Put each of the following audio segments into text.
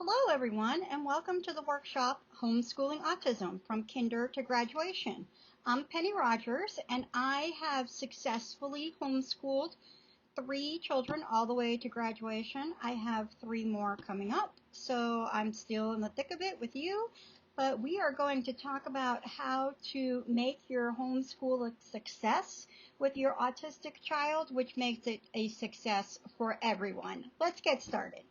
Hello, everyone, and welcome to the workshop Homeschooling Autism from Kinder to Graduation. I'm Penny Rogers, and I have successfully homeschooled 3 children all the way to graduation. I have 3 more coming up, so I'm still in the thick of it with you. But we are going to talk about how to make your homeschool a success with your autistic child, which makes it a success for everyone. Let's get started.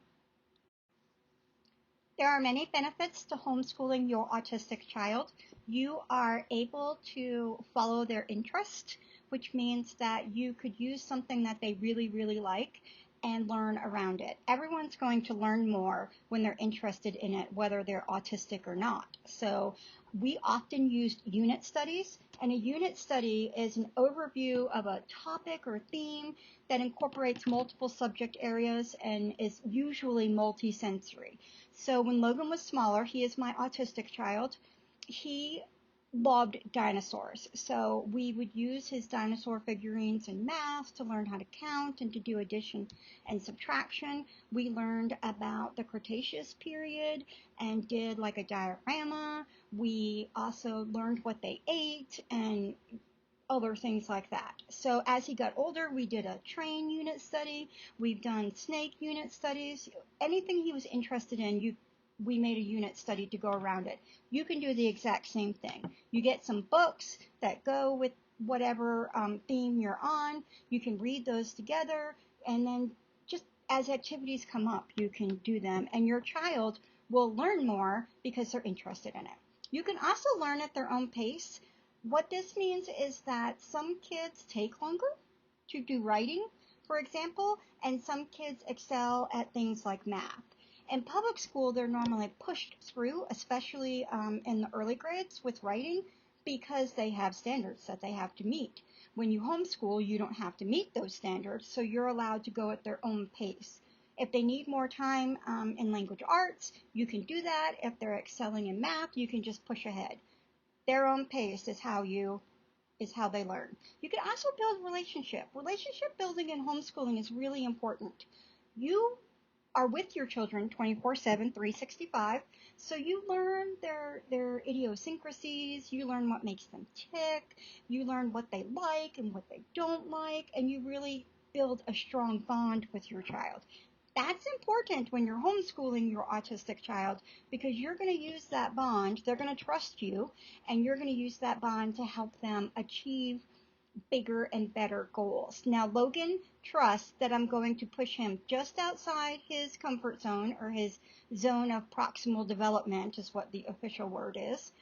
There are many benefits to homeschooling your autistic child. You are able to follow their interest, which means that you could use something that they really, really like and learn around it. Everyone's going to learn more when they're interested in it, whether they're autistic or not. So we often use unit studies, and a unit study is an overview of a topic or theme that incorporates multiple subject areas and is usually multisensory. So when Logan was smaller, he is my autistic child, he loved dinosaurs. So we would use his dinosaur figurines in math to learn how to count and to do addition and subtraction. We learned about the Cretaceous period and did like a diorama. We also learned what they ate and other things like that. So as he got older, we did a train unit study. We've done snake unit studies. Anything he was interested in, we made a unit study to go around it. You can do the exact same thing. You get some books that go with whatever theme you're on. You can read those together, and then just as activities come up, you can do them, and your child will learn more because they're interested in it. You can also learn at their own pace. What this means is that some kids take longer to do writing, for example, and some kids excel at things like math. In public school, they're normally pushed through, especially in the early grades with writing, because they have standards that they have to meet. When you homeschool, you don't have to meet those standards, so you're allowed to go at their own pace. If they need more time in language arts, you can do that. If they're excelling in math, you can just push ahead. Their own pace is how they learn. You can also build relationship. Relationship building in homeschooling is really important. You are with your children 24/7, 365, so you learn their idiosyncrasies, you learn what makes them tick, you learn what they like and what they don't like, and you really build a strong bond with your child. That's important when you're homeschooling your autistic child because you're going to use that bond, they're going to trust you, and you're going to use that bond to help them achieve bigger and better goals. Now, Logan trusts that I'm going to push him just outside his comfort zone, or his zone of proximal development is what the official word is,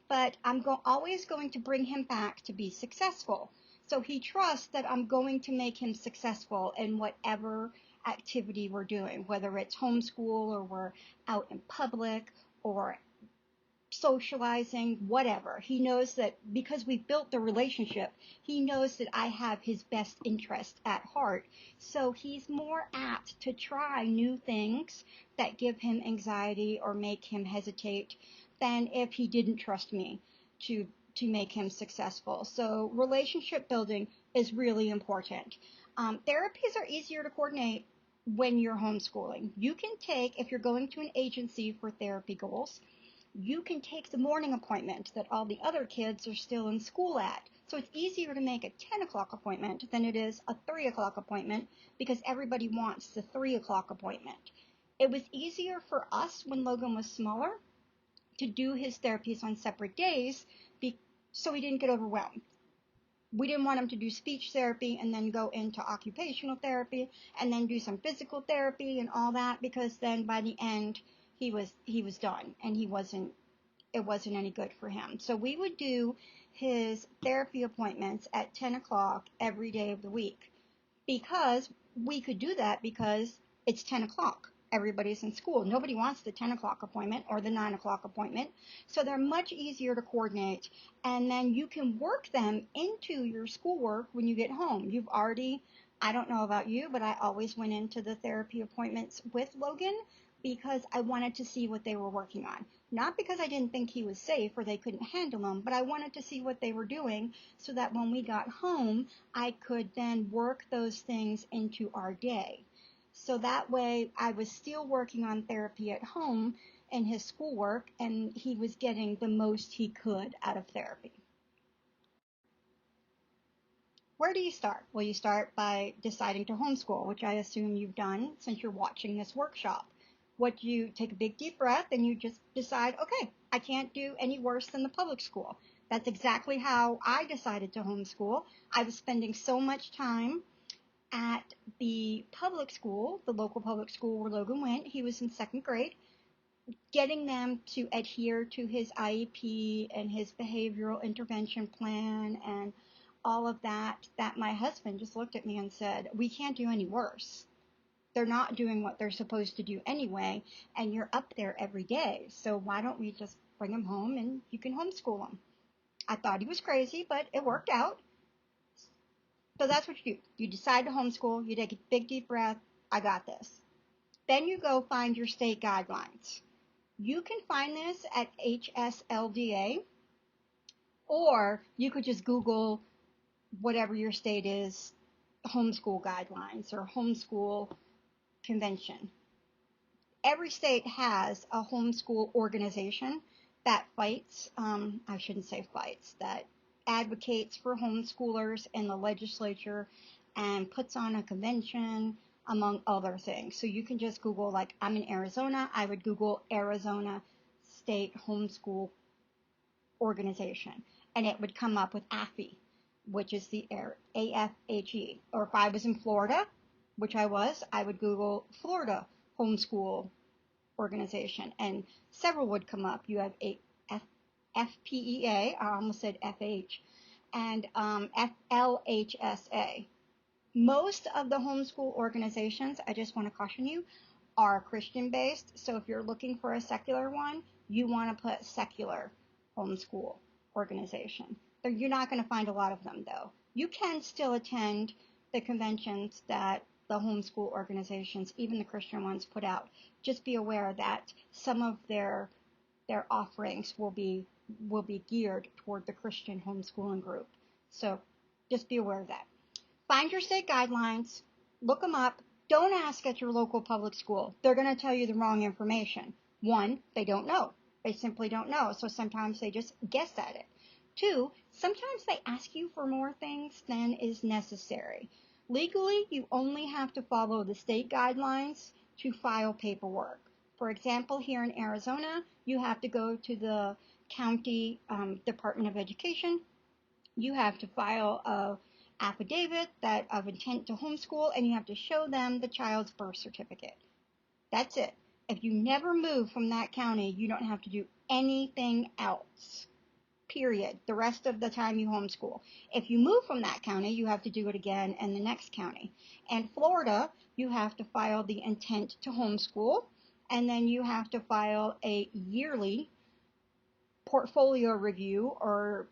but always going to bring him back to be successful. So he trusts that I'm going to make him successful in whatever activity we're doing, whether it's homeschool or we're out in public or socializing, whatever. He knows that because we've built the relationship, he knows that I have his best interest at heart. So he's more apt to try new things that give him anxiety or make him hesitate than if he didn't trust me to make him successful. So relationship building is really important. Therapies are easier to coordinate when you're homeschooling. You can take, if you're going to an agency for therapy goals, you can take the morning appointment that all the other kids are still in school at. So it's easier to make a 10 o'clock appointment than it is a 3 o'clock appointment because everybody wants the 3 o'clock appointment. It was easier for us when Logan was smaller to do his therapies on separate days so he didn't get overwhelmed. We didn't want him to do speech therapy and then go into occupational therapy and then do some physical therapy and all that, because then by the end he was done and it wasn't any good for him. So we would do his therapy appointments at 10 o'clock every day of the week, because we could do that because it's 10 o'clock. Everybody's in school. Nobody wants the 10 o'clock appointment or the 9 o'clock appointment. So they're much easier to coordinate. And then you can work them into your schoolwork when you get home. I don't know about you, but I always went into the therapy appointments with Logan because I wanted to see what they were working on. Not because I didn't think he was safe or they couldn't handle him, but I wanted to see what they were doing so that when we got home, I could then work those things into our day. So that way I was still working on therapy at home and his schoolwork, and he was getting the most he could out of therapy. Where do you start? Well, you start by deciding to homeschool, which I assume you've done since you're watching this workshop. What you take a big deep breath and you just decide, okay, I can't do any worse than the public school. That's exactly how I decided to homeschool. I was spending so much time at the public school, the local public school where Logan went. He was in second grade, getting them to adhere to his IEP and his behavioral intervention plan and all of that, that my husband just looked at me and said, we can't do any worse. They're not doing what they're supposed to do anyway, and you're up there every day. So why don't we just bring them home and you can homeschool them? I thought he was crazy, but it worked out. So that's what you do. You decide to homeschool, you take a big deep breath, I got this. Then you go find your state guidelines. You can find this at HSLDA, or you could just Google whatever your state is, homeschool guidelines or homeschool convention. Every state has a homeschool organization that fights, I shouldn't say fights, that advocates for homeschoolers in the legislature and puts on a convention, among other things. So you can just Google, like I'm in Arizona, I would Google Arizona State Homeschool Organization, and it would come up with AFHE, which is the AFHE. Or if I was in Florida, which I was, I would Google Florida Homeschool Organization, and several would come up. You have a FPEA, I almost said FH, and FLHSA. Most of the homeschool organizations, I just want to caution you, are Christian based. So if you're looking for a secular one, you want to put secular homeschool organization. You're not going to find a lot of them though. You can still attend the conventions that the homeschool organizations, even the Christian ones, put out. Just be aware that some of their offerings will be geared toward the Christian homeschooling group. So just be aware of that. Find your state guidelines, look them up. Don't ask at your local public school. They're going to tell you the wrong information. One, they don't know. They simply don't know. So sometimes they just guess at it. Two, sometimes they ask you for more things than is necessary. Legally, you only have to follow the state guidelines to file paperwork. For example, here in Arizona, you have to go to the county Department of Education. You have to file a affidavit that of intent to homeschool, and you have to show them the child's birth certificate. That's it. If you never move from that county, you don't have to do anything else. Period. The rest of the time you homeschool. If you move from that county, you have to do it again in the next county. And Florida, you have to file the intent to homeschool, and then you have to file a yearly portfolio review or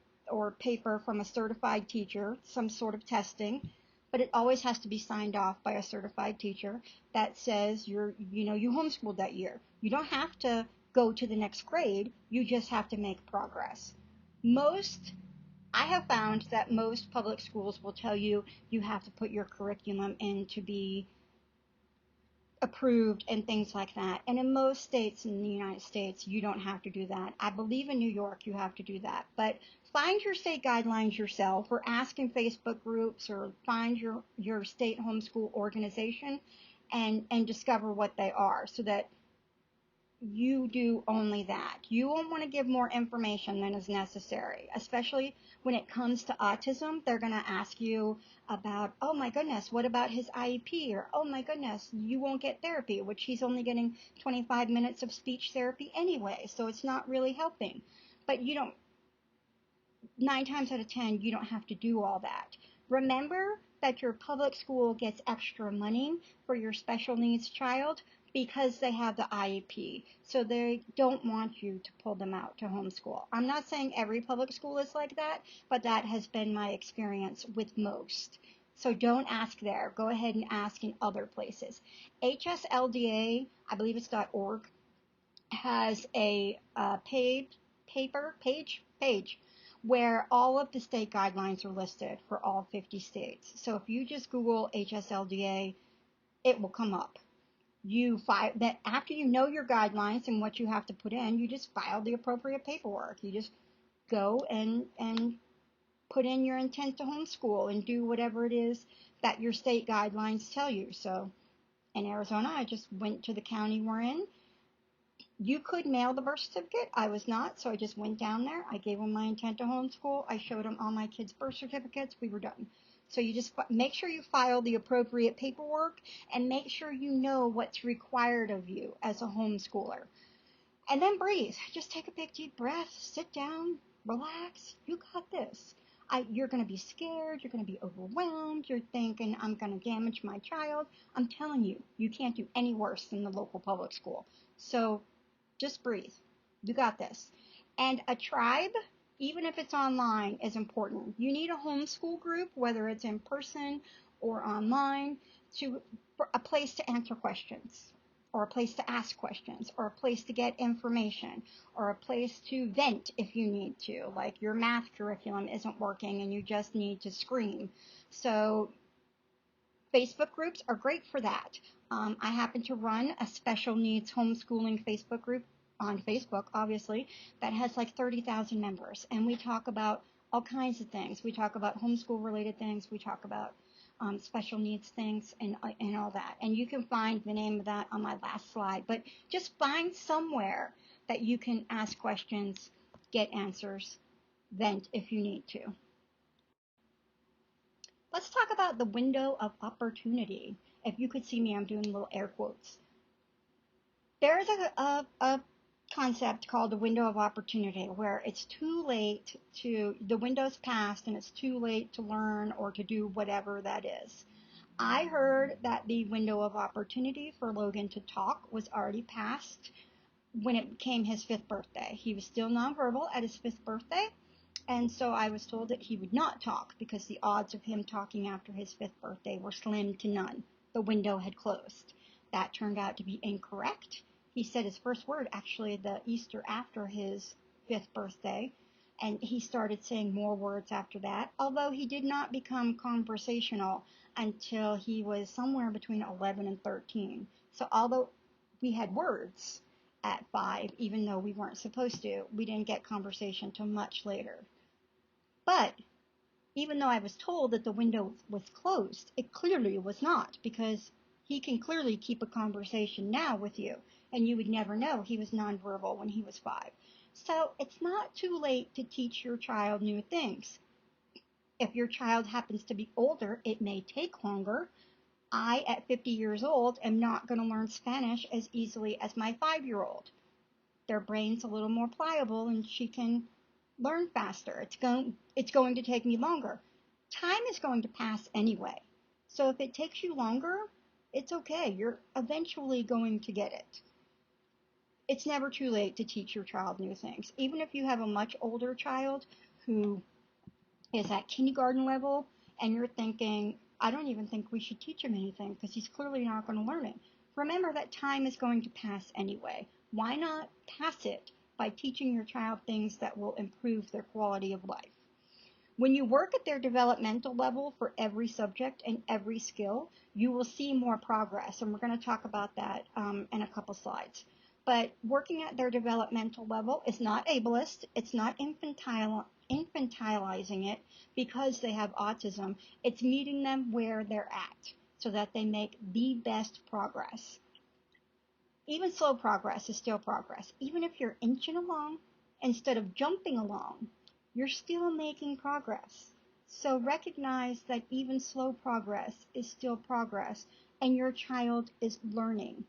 paper from a certified teacher, some sort of testing, but it always has to be signed off by a certified teacher that says you homeschooled that year. You don't have to go to the next grade, you just have to make progress. I have found that most public schools will tell you you have to put your curriculum in to be approved and things like that. And in most states in the United States, you don't have to do that. I believe in New York you have to do that. But find your state guidelines yourself, or ask in Facebook groups, or find your state homeschool organization and discover what they are, so that you do only that. You won't want to give more information than is necessary, especially when it comes to autism. They're going to ask you about, oh my goodness, what about his IEP? Or, oh my goodness, you won't get therapy, which he's only getting 25 minutes of speech therapy anyway, so it's not really helping. But 9 times out of 10, you don't have to do all that. Remember that your public school gets extra money for your special needs child because they have the IEP. So they don't want you to pull them out to homeschool. I'm not saying every public school is like that, but that has been my experience with most. So don't ask there. Go ahead and ask in other places. HSLDA, I believe it's .org, has a page where all of the state guidelines are listed for all 50 states. So if you just Google HSLDA, it will come up. You file that after you know your guidelines and what you have to put in, you just file the appropriate paperwork. You just go and put in your intent to homeschool and do whatever it is that your state guidelines tell you. So in Arizona, I just went to the county we're in. You could mail the birth certificate. I was not, so I just went down there. I gave them my intent to homeschool. I showed them all my kids' birth certificates. We were done. So you just make sure you file the appropriate paperwork and make sure you know what's required of you as a homeschooler. And then breathe. Just take a big deep breath. Sit down. Relax. You got this. You're going to be scared. You're going to be overwhelmed. You're thinking, I'm going to damage my child. I'm telling you, you can't do any worse than the local public school. So just breathe. You got this. And a tribe, even if it's online, is important. You need a homeschool group, whether it's in person or online, for a place to answer questions, or a place to ask questions, or a place to get information, or a place to vent if you need to, like your math curriculum isn't working and you just need to scream. So Facebook groups are great for that. I happen to run a special needs homeschooling Facebook group on Facebook, obviously, that has like 30,000 members. And we talk about all kinds of things. We talk about homeschool related things. We talk about special needs things and all that. And you can find the name of that on my last slide. But just find somewhere that you can ask questions, get answers, vent if you need to. Let's talk about the window of opportunity. If you could see me, I'm doing little air quotes. There's a concept called the window of opportunity where it's too late the window's passed and it's too late to learn or to do whatever that is. I heard that the window of opportunity for Logan to talk was already passed when it became his 5th birthday. He was still nonverbal at his 5th birthday. And so I was told that he would not talk because the odds of him talking after his 5th birthday were slim to none. The window had closed. That turned out to be incorrect. He said his first word actually the Easter after his 5th birthday, and he started saying more words after that, although he did not become conversational until he was somewhere between 11 and 13. So although we had words at 5, even though we weren't supposed to, we didn't get conversation till much later. But even though I was told that the window was closed, it clearly was not, because he can clearly keep a conversation now with you, and you would never know he was nonverbal when he was 5. So it's not too late to teach your child new things. If your child happens to be older, it may take longer. I, at 50 years old, am not going to learn Spanish as easily as my 5-year-old. Their brain's a little more pliable and she can learn faster. It's going to take me longer. Time is going to pass anyway. So if it takes you longer, it's okay. You're eventually going to get it. It's never too late to teach your child new things. Even if you have a much older child who is at kindergarten level and you're thinking, I don't even think we should teach him anything because he's clearly not going to learn it. Remember that time is going to pass anyway. Why not pass it by teaching your child things that will improve their quality of life? When you work at their developmental level for every subject and every skill, you will see more progress. And we're going to talk about that in a couple slides. But working at their developmental level is not ableist. It's not infantilizing it because they have autism. It's meeting them where they're at so that they make the best progress. Even slow progress is still progress. Even if you're inching along instead of jumping along, you're still making progress. So recognize that even slow progress is still progress and your child is learning.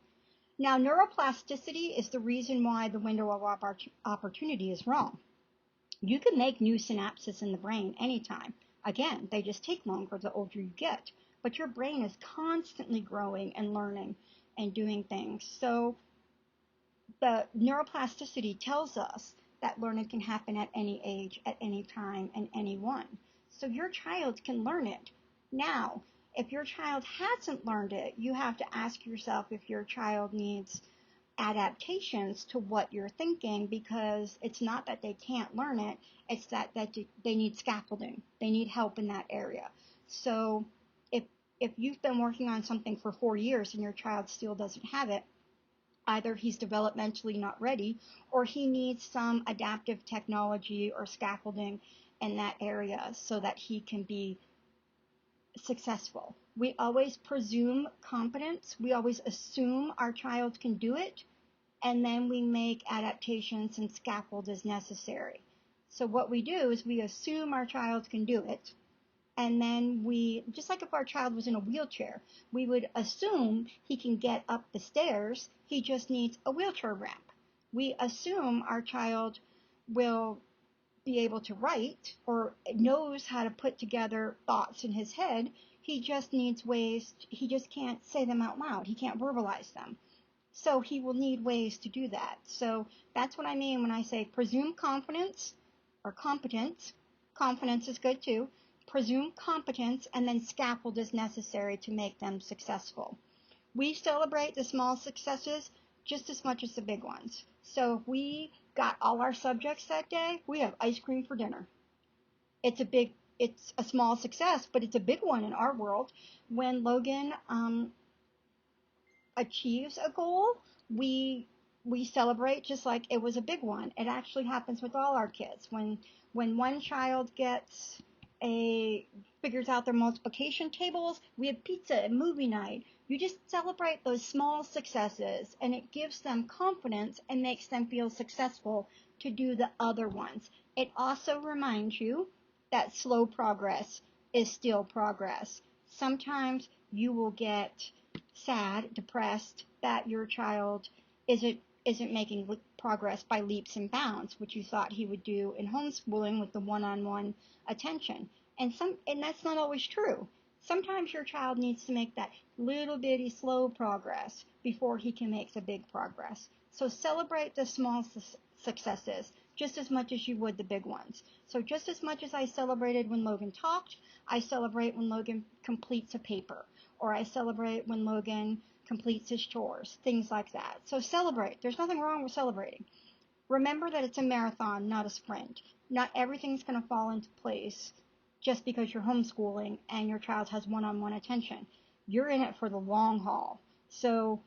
Now, neuroplasticity is the reason why the window of opportunity is wrong. You can make new synapses in the brain anytime. Again, they just take longer the older you get. But your brain is constantly growing and learning and doing things. So the neuroplasticity tells us that learning can happen at any age, at any time, and anyone. So your child can learn it. Now, if your child hasn't learned it, you have to ask yourself if your child needs adaptations to what you're thinking, because it's not that they can't learn it, it's that they need scaffolding. They need help in that area. So if If you've been working on something for 4 years and your child still doesn't have it, either he's developmentally not ready or he needs some adaptive technology or scaffolding in that area so that he can be successful. We always presume competence. We always assume our child can do it, and then we make adaptations and scaffold as necessary. So what we do is we assume our child can do it, and then we, just like if our child was in a wheelchair, we would assume he can get up the stairs, he just needs a wheelchair ramp. We assume our child will be able to write or knows how to put together thoughts in his head. He just needs ways, he just can't say them out loud. He can't verbalize them. So he will need ways to do that. So that's what I mean when I say presume confidence or competence. Confidence is good too. Presume competence and then scaffold as necessary to make them successful. We celebrate the small successes just as much as the big ones. So if we got all our subjects that day, we have ice cream for dinner. It's a small success, but it's a big one in our world. When Logan achieves a goal, we we celebrate just like it was a big one. It actually happens with all our kids. When one child gets a figures out their multiplication tables, we have pizza and movie night. You just celebrate those small successes and it gives them confidence and makes them feel successful to do the other ones. It also reminds you that slow progress is still progress. Sometimes you will get sad, depressed that your child isn't making progress by leaps and bounds, which you thought he would do in homeschooling with the one-on-one attention. And that's not always true. Sometimes your child needs to make that little bitty slow progress before he can make the big progress. So celebrate the small successes just as much as you would the big ones. So just as much as I celebrated when Logan talked, I celebrate when Logan completes a paper, or I celebrate when Logan completes his chores, things like that. So celebrate. There's nothing wrong with celebrating. Remember that it's a marathon, not a sprint. Not everything's going to fall into place just because you're homeschooling and your child has one-on-one attention. You're in it for the long haul. So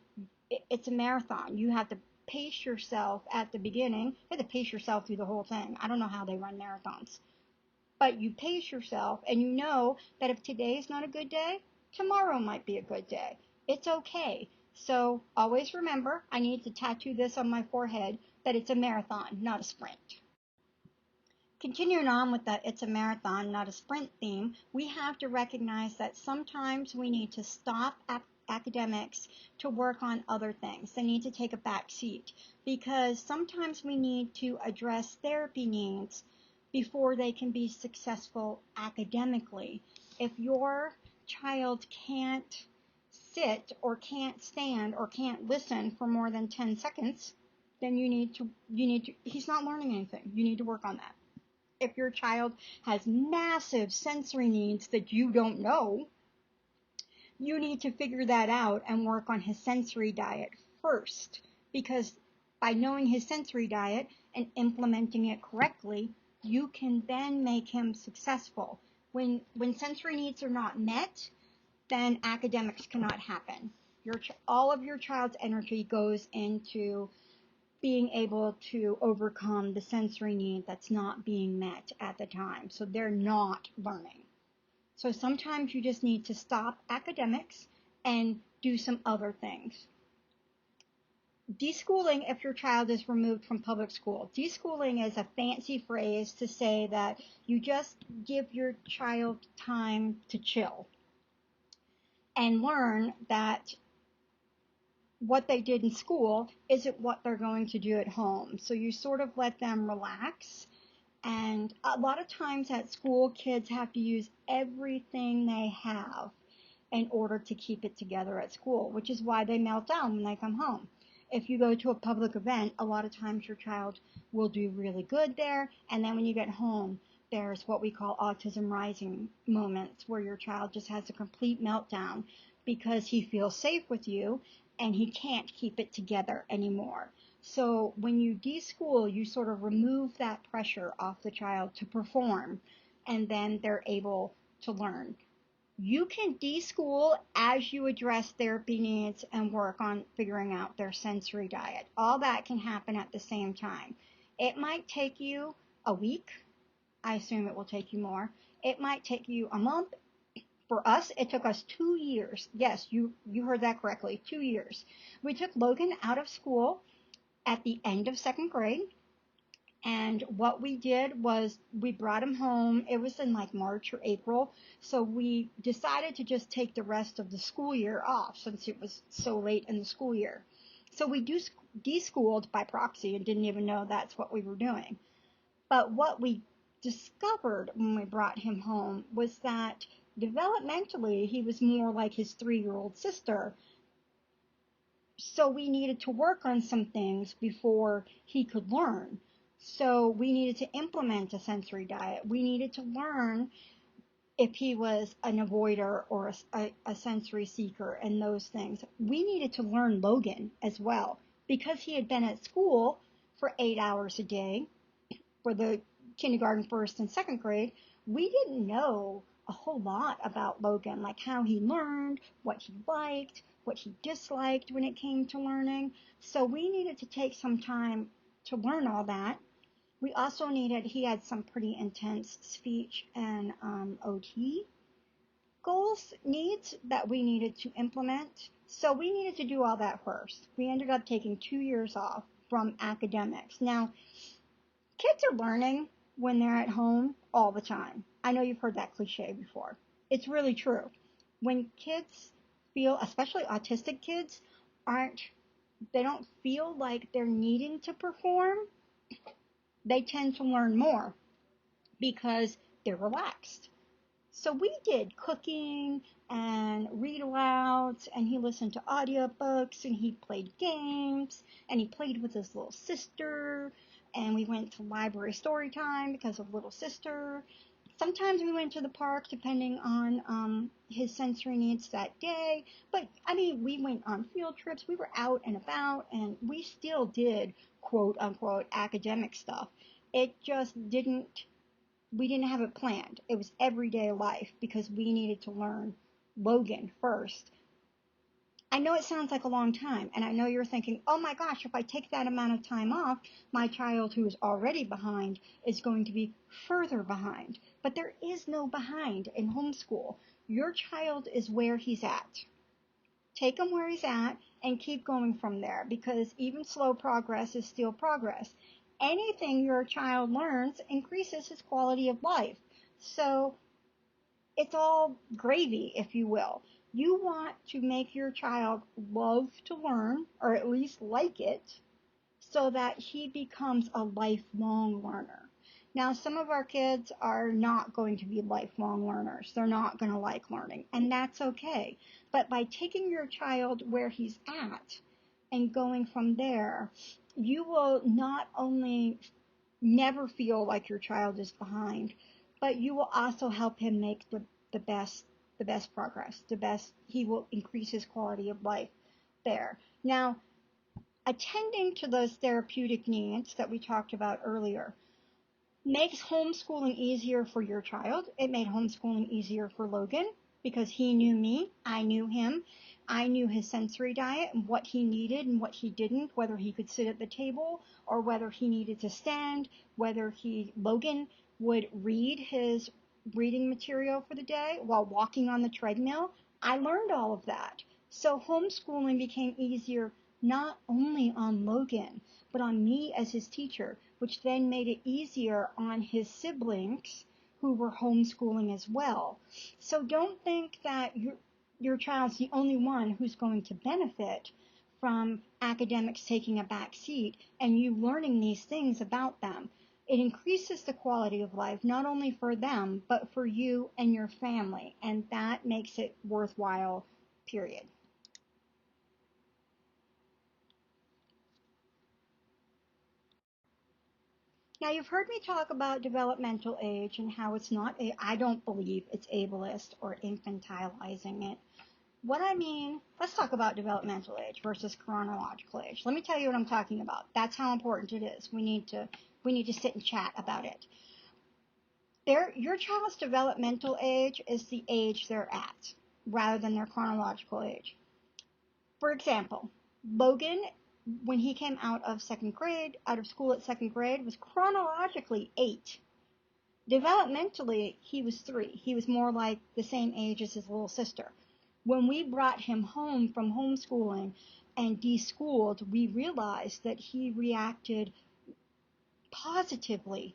it's a marathon. You have to pace yourself at the beginning. You have to pace yourself through the whole thing. I don't know how they run marathons. But you pace yourself and you know that if today's not a good day, tomorrow might be a good day. It's okay. So always remember, I need to tattoo this on my forehead, that it's a marathon, not a sprint. Continuing on with the it's a marathon, not a sprint theme, we have to recognize that sometimes we need to stop academics to work on other things. They need to take a back seat because sometimes we need to address therapy needs before they can be successful academically. If your child can't sit or can't stand or can't listen for more than 10 seconds, then he's not learning anything. You need to work on that. If your child has massive sensory needs that you don't know, you need to figure that out and work on his sensory diet first. Because by knowing his sensory diet and implementing it correctly, you can then make him successful. When sensory needs are not met, then academics cannot happen. All of your child's energy goes into being able to overcome the sensory need that's not being met at the time. So they're not learning. So sometimes you just need to stop academics and do some other things. Deschooling if your child is removed from public school. Deschooling is a fancy phrase to say that you just give your child time to chill and learn that what they did in school isn't what they're going to do at home. So you sort of let them relax. And a lot of times at school, kids have to use everything they have in order to keep it together at school, which is why they melt down when they come home. If you go to a public event, a lot of times your child will do really good there. And then when you get home, there's what we call autism rising moments where your child just has a complete meltdown because he feels safe with you and he can't keep it together anymore. So when you deschool, you sort of remove that pressure off the child to perform, and then they're able to learn. You can deschool as you address therapy needs and work on figuring out their sensory diet. All that can happen at the same time. It might take you a week. I assume it will take you more. It might take you a month. For us, it took us 2 years. Yes, you heard that correctly. 2 years. We took Logan out of school at the end of second grade. And what we did was we brought him home. It was in like March or April. So we decided to just take the rest of the school year off since it was so late in the school year. So we deschooled by proxy and didn't even know that's what we were doing. But what we discovered when we brought him home was that developmentally he was more like his 3-year-old sister. So we needed to work on some things before he could learn. So we needed to implement a sensory diet. We needed to learn if he was an avoider or a sensory seeker and those things. We needed to learn Logan as well because he had been at school for 8 hours a day for the kindergarten, first and second grade. We didn't know a whole lot about Logan, like how he learned, what he liked, what he disliked when it came to learning. So we needed to take some time to learn all that. We also needed, he had some pretty intense speech and OT goals, needs that we needed to implement. So we needed to do all that first. We ended up taking 2 years off from academics. Now, kids are learning when they're at home all the time. I know you've heard that cliche before. It's really true. When kids feel, especially autistic kids, they don't feel like they're needing to perform, they tend to learn more because they're relaxed. So we did cooking and read alouds, and he listened to audiobooks, and he played games, and he played with his little sister, and we went to library story time because of little sister. Sometimes we went to the park depending on his sensory needs that day. But I mean, we went on field trips. We were out and about, and we still did quote unquote academic stuff. It just didn't we didn't have it planned. It was everyday life because we needed to learn Logan first. I know it sounds like a long time, and I know you're thinking, oh my gosh, if I take that amount of time off, my child who is already behind is going to be further behind. But there is no behind in homeschool. Your child is where he's at. Take him where he's at and keep going from there, because even slow progress is still progress. Anything your child learns increases his quality of life. So it's all gravy, if you will. You want to make your child love to learn, or at least like it, so that he becomes a lifelong learner. Now, some of our kids are not going to be lifelong learners. They're not going to like learning, and that's okay. But by taking your child where he's at and going from there, you will not only never feel like your child is behind, but you will also help him make the best the best progress, the best he will increase his quality of life there. Now, attending to those therapeutic needs that we talked about earlier makes homeschooling easier for your child. It made homeschooling easier for Logan because he knew me, I knew him, I knew his sensory diet and what he needed and what he didn't, whether he could sit at the table or whether he needed to stand, whether Logan would read his reading material for the day while walking on the treadmill. I learned all of that. So homeschooling became easier not only on Logan, but on me as his teacher, which then made it easier on his siblings who were homeschooling as well. So don't think that your child's the only one who's going to benefit from academics taking a back seat and you learning these things about them. It increases the quality of life, not only for them, but for you and your family. And that makes it worthwhile, period. Now, you've heard me talk about developmental age and how it's not, I don't believe it's ableist or infantilizing it. What I mean, let's talk about developmental age versus chronological age. Let me tell you what I'm talking about. That's how important it is. We need to sit and chat about it. Your child's developmental age is the age they're at rather than their chronological age. For example, Logan, when he came out of out of school at second grade, was chronologically 8. Developmentally, he was 3. He was more like the same age as his little sister. When we brought him home from homeschooling and deschooled, we realized that he reacted positively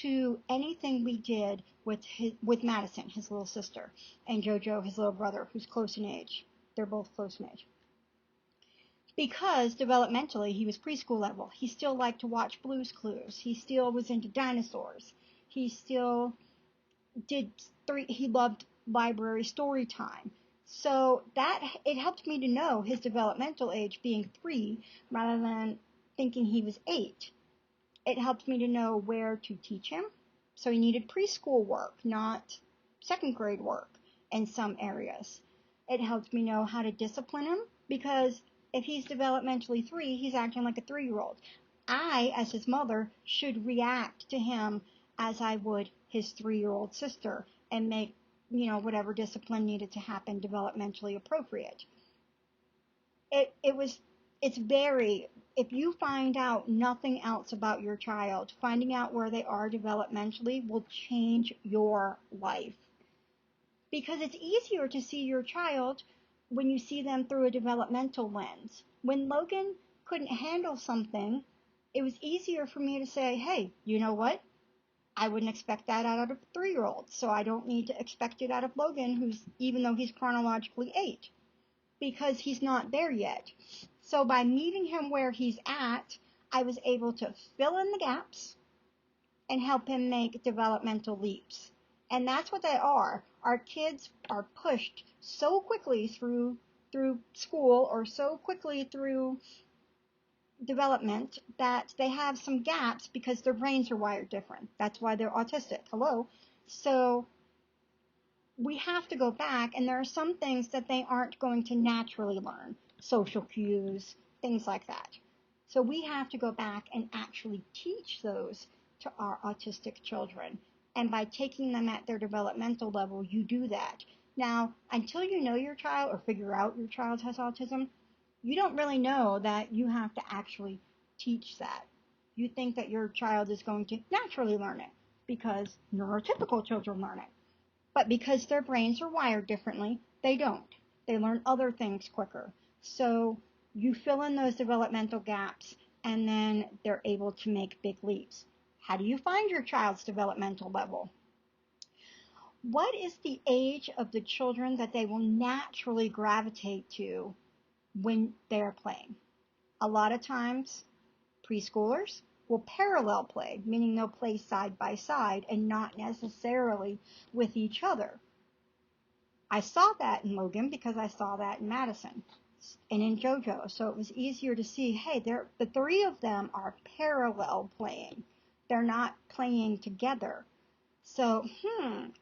to anything we did with Madison, his little sister, and Jojo, his little brother, who's close in age. They're both close in age. Because developmentally he was preschool level. He still liked to watch Blue's Clues. He still was into dinosaurs. He still he loved library story time. So that it helped me to know his developmental age being 3 rather than thinking he was 8. It helped me to know where to teach him. So he needed preschool work, not second grade work in some areas. It helped me know how to discipline him because if he's developmentally 3, he's acting like a 3-year-old. I, as his mother, should react to him as I would his 3-year-old sister and make, whatever discipline needed to happen developmentally appropriate. It's very, if you find out nothing else about your child, finding out where they are developmentally will change your life. Because it's easier to see your child when you see them through a developmental lens. When Logan couldn't handle something, it was easier for me to say, hey, you know what? I wouldn't expect that out of a 3-year-old, so I don't need to expect it out of Logan, even though he's chronologically 8, because he's not there yet. So by meeting him where he's at, I was able to fill in the gaps and help him make developmental leaps. And that's what they are. Our kids are pushed so quickly through school or so quickly through development that they have some gaps because their brains are wired different. That's why they're autistic. Hello. So we have to go back, and there are some things that they aren't going to naturally learn. Social cues, things like that. So we have to go back and actually teach those to our autistic children. And by taking them at their developmental level, you do that. Now, until you know your child or figure out your child has autism, you don't really know that you have to actually teach that. You think that your child is going to naturally learn it because neurotypical children learn it. But because their brains are wired differently, they don't. They learn other things quicker. So you fill in those developmental gaps, and then they're able to make big leaps. How do you find your child's developmental level? What is the age of the children that they will naturally gravitate to when they're playing? A lot of times, preschoolers will parallel play, meaning they'll play side by side and not necessarily with each other. I saw that in Logan because I saw that in Madison and in JoJo. So it was easier to see, hey, the 3 of them are parallel playing. They're not playing together. So,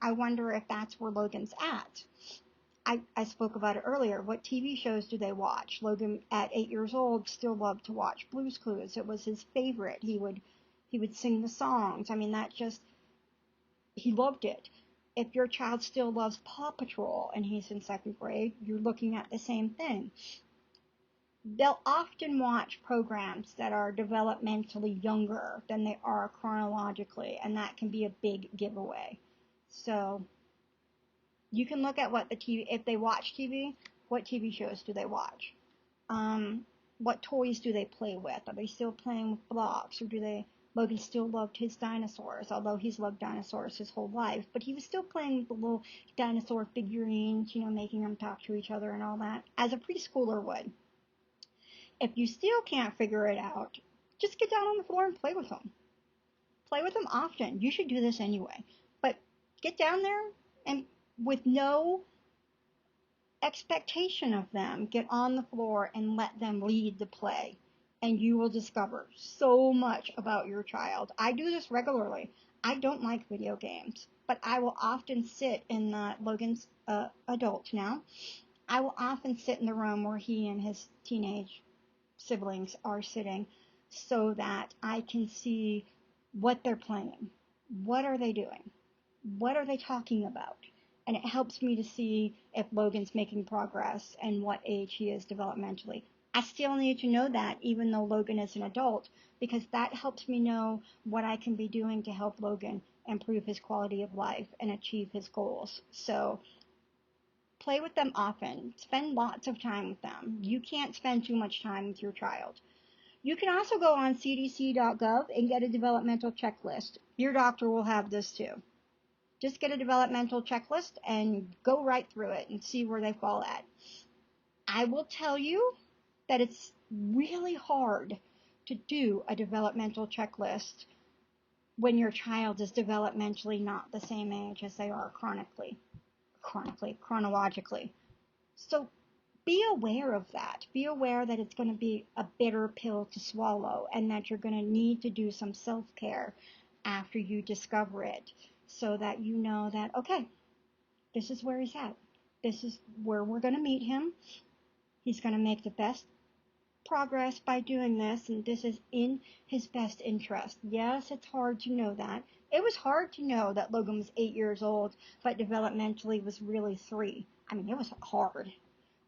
I wonder if that's where Logan's at. I spoke about it earlier. What TV shows do they watch? Logan, at 8 years old, still loved to watch Blue's Clues. It was his favorite. He would sing the songs. I mean, he loved it. If your child still loves Paw Patrol and he's in second grade, you're looking at the same thing. They'll often watch programs that are developmentally younger than they are chronologically, and that can be a big giveaway. So you can look at if they watch TV, what TV shows do they watch? What toys do they play with? Are they still playing with blocks, or Logan still loved his dinosaurs, although he's loved dinosaurs his whole life, but he was still playing with the little dinosaur figurines, making them talk to each other and all that, as a preschooler would. If you still can't figure it out, just get down on the floor and play with them. Play with them often. You should do this anyway. But get down there and with no expectation of them, get on the floor and let them lead the play. And you will discover so much about your child. I do this regularly. I don't like video games, but I will often sit in Logan's adult now. I will often sit in the room where he and his teenage siblings are sitting so that I can see what they're playing. What are they doing? What are they talking about? And it helps me to see if Logan's making progress and what age he is developmentally. I still need to know that even though Logan is an adult, because that helps me know what I can be doing to help Logan improve his quality of life and achieve his goals. So play with them often. Spend lots of time with them. You can't spend too much time with your child. You can also go on cdc.gov and get a developmental checklist. Your doctor will have this too. Just get a developmental checklist and go right through it and see where they fall at. I will tell you that it's really hard to do a developmental checklist when your child is developmentally not the same age as they are chronologically. So be aware of that. Be aware that it's going to be a bitter pill to swallow and that you're going to need to do some self-care after you discover it so that you know that, okay, this is where he's at. This is where we're going to meet him. He's going to make the best progress by doing this, and this is in his best interest. Yes, it's hard to know that. It was hard to know that Logan was 8 years old, but developmentally was really 3. I mean, it was hard.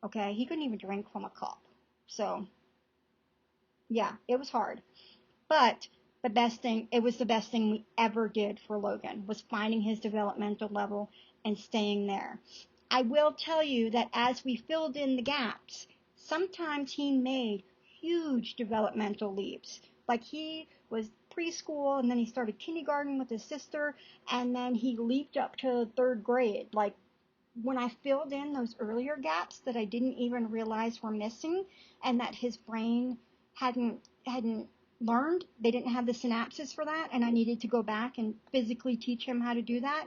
Okay, he couldn't even drink from a cup. So, yeah, it was hard. But it was the best thing we ever did for Logan, was finding his developmental level and staying there. I will tell you that as we filled in the gaps, sometimes he made huge developmental leaps. Like he was preschool and then he started kindergarten with his sister and then he leaped up to 3rd grade. Like when I filled in those earlier gaps that I didn't even realize were missing and that his brain hadn't learned, they didn't have the synapses for that, and I needed to go back and physically teach him how to do that,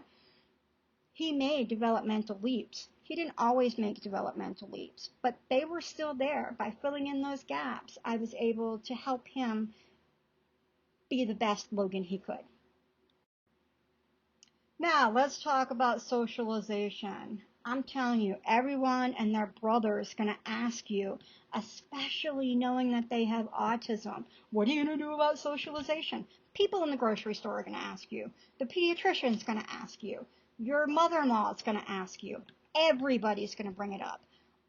he made developmental leaps. He didn't always make developmental leaps, but they were still there. By filling in those gaps, I was able to help him be the best Logan he could. Now, let's talk about socialization. I'm telling you, everyone and their brother is going to ask you, especially knowing that they have autism, what are you going to do about socialization? People in the grocery store are going to ask you. The pediatrician is going to ask you. Your mother-in-law is going to ask you. Everybody's going to bring it up.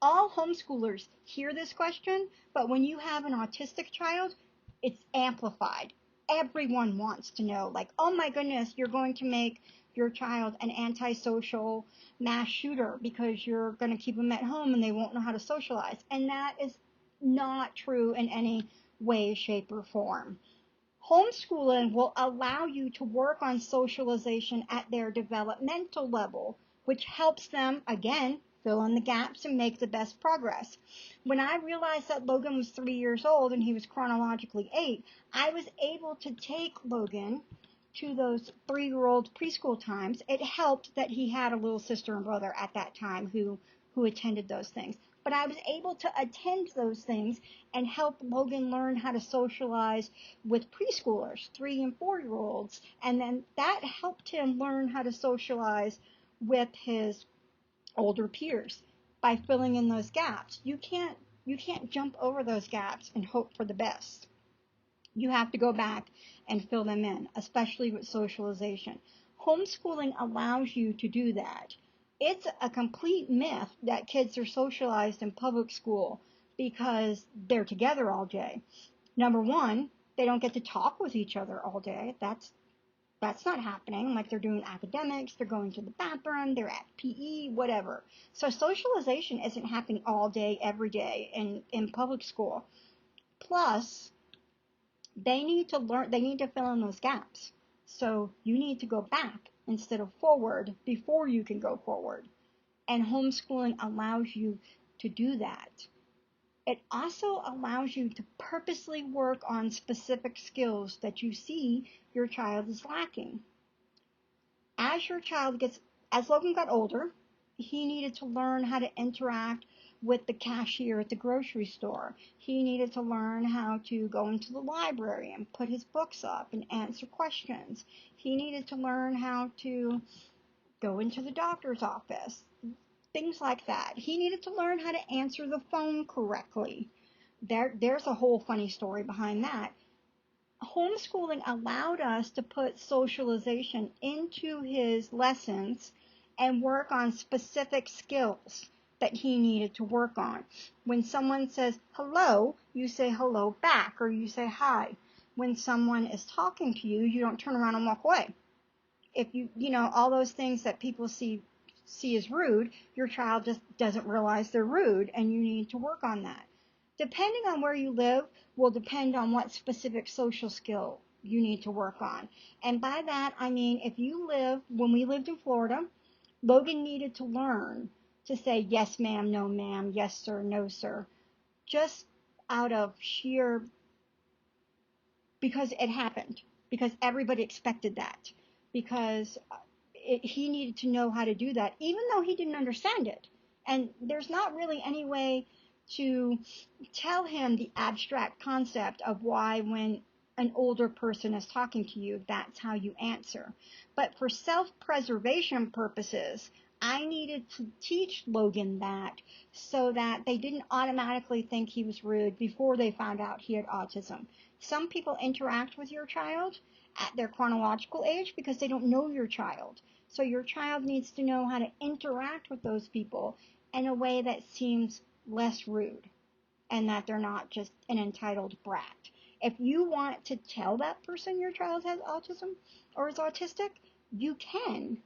All homeschoolers hear this question, but when you have an autistic child, it's amplified. Everyone wants to know, like, oh my goodness, you're going to make your child an antisocial mass shooter because you're going to keep them at home and they won't know how to socialize. And that is not true in any way, shape, or form. Homeschooling will allow you to work on socialization at their developmental level, which helps them, again, fill in the gaps and make the best progress. When I realized that Logan was 3 years old and he was chronologically 8, I was able to take Logan to those 3-year-old preschool times. It helped that he had a little sister and brother at that time who attended those things. But I was able to attend those things and help Logan learn how to socialize with preschoolers, 3 and 4-year-olds. And then that helped him learn how to socialize with his older peers by filling in those gaps. You can't jump over those gaps and hope for the best. You have to go back and fill them in, especially with socialization. Homeschooling allows you to do that. It's a complete myth that kids are socialized in public school because they're together all day. Number one, they don't get to talk with each other all day. That's not happening. Like they're doing academics, they're going to the bathroom, they're at PE, whatever. So socialization isn't happening all day, every day in public school. Plus, they need to fill in those gaps. So you need to go back instead of forward before you can go forward. And homeschooling allows you to do that. It also allows you to purposely work on specific skills that you see your child is lacking. As Logan got older, he needed to learn how to interact with the cashier at the grocery store. He needed to learn how to go into the library and put his books up and answer questions. He needed to learn how to go into the doctor's office, things like that. He needed to learn how to answer the phone correctly. There's a whole funny story behind that. homeschooling allowed us to put socialization into his lessons and work on specific skills that he needed to work on. When someone says hello, you say hello back or you say hi. When someone is talking to you, you don't turn around and walk away. If all those things that people see as rude, your child just doesn't realize they're rude, and you need to work on that. Depending on where you live will depend on what specific social skill you need to work on. And by that, I mean, when we lived in Florida, Logan needed to learn to say yes ma'am, no ma'am, yes sir, no sir, just out of sheer, because it happened, because everybody expected that, because he needed to know how to do that, even though he didn't understand it. And there's not really any way to tell him the abstract concept of why, when an older person is talking to you, that's how you answer. But for self-preservation purposes, I needed to teach Logan that so that they didn't automatically think he was rude before they found out he had autism. Some people interact with your child at their chronological age because they don't know your child. So your child needs to know how to interact with those people in a way that seems less rude and that they're not just an entitled brat. If you want to tell that person your child has autism or is autistic, you can.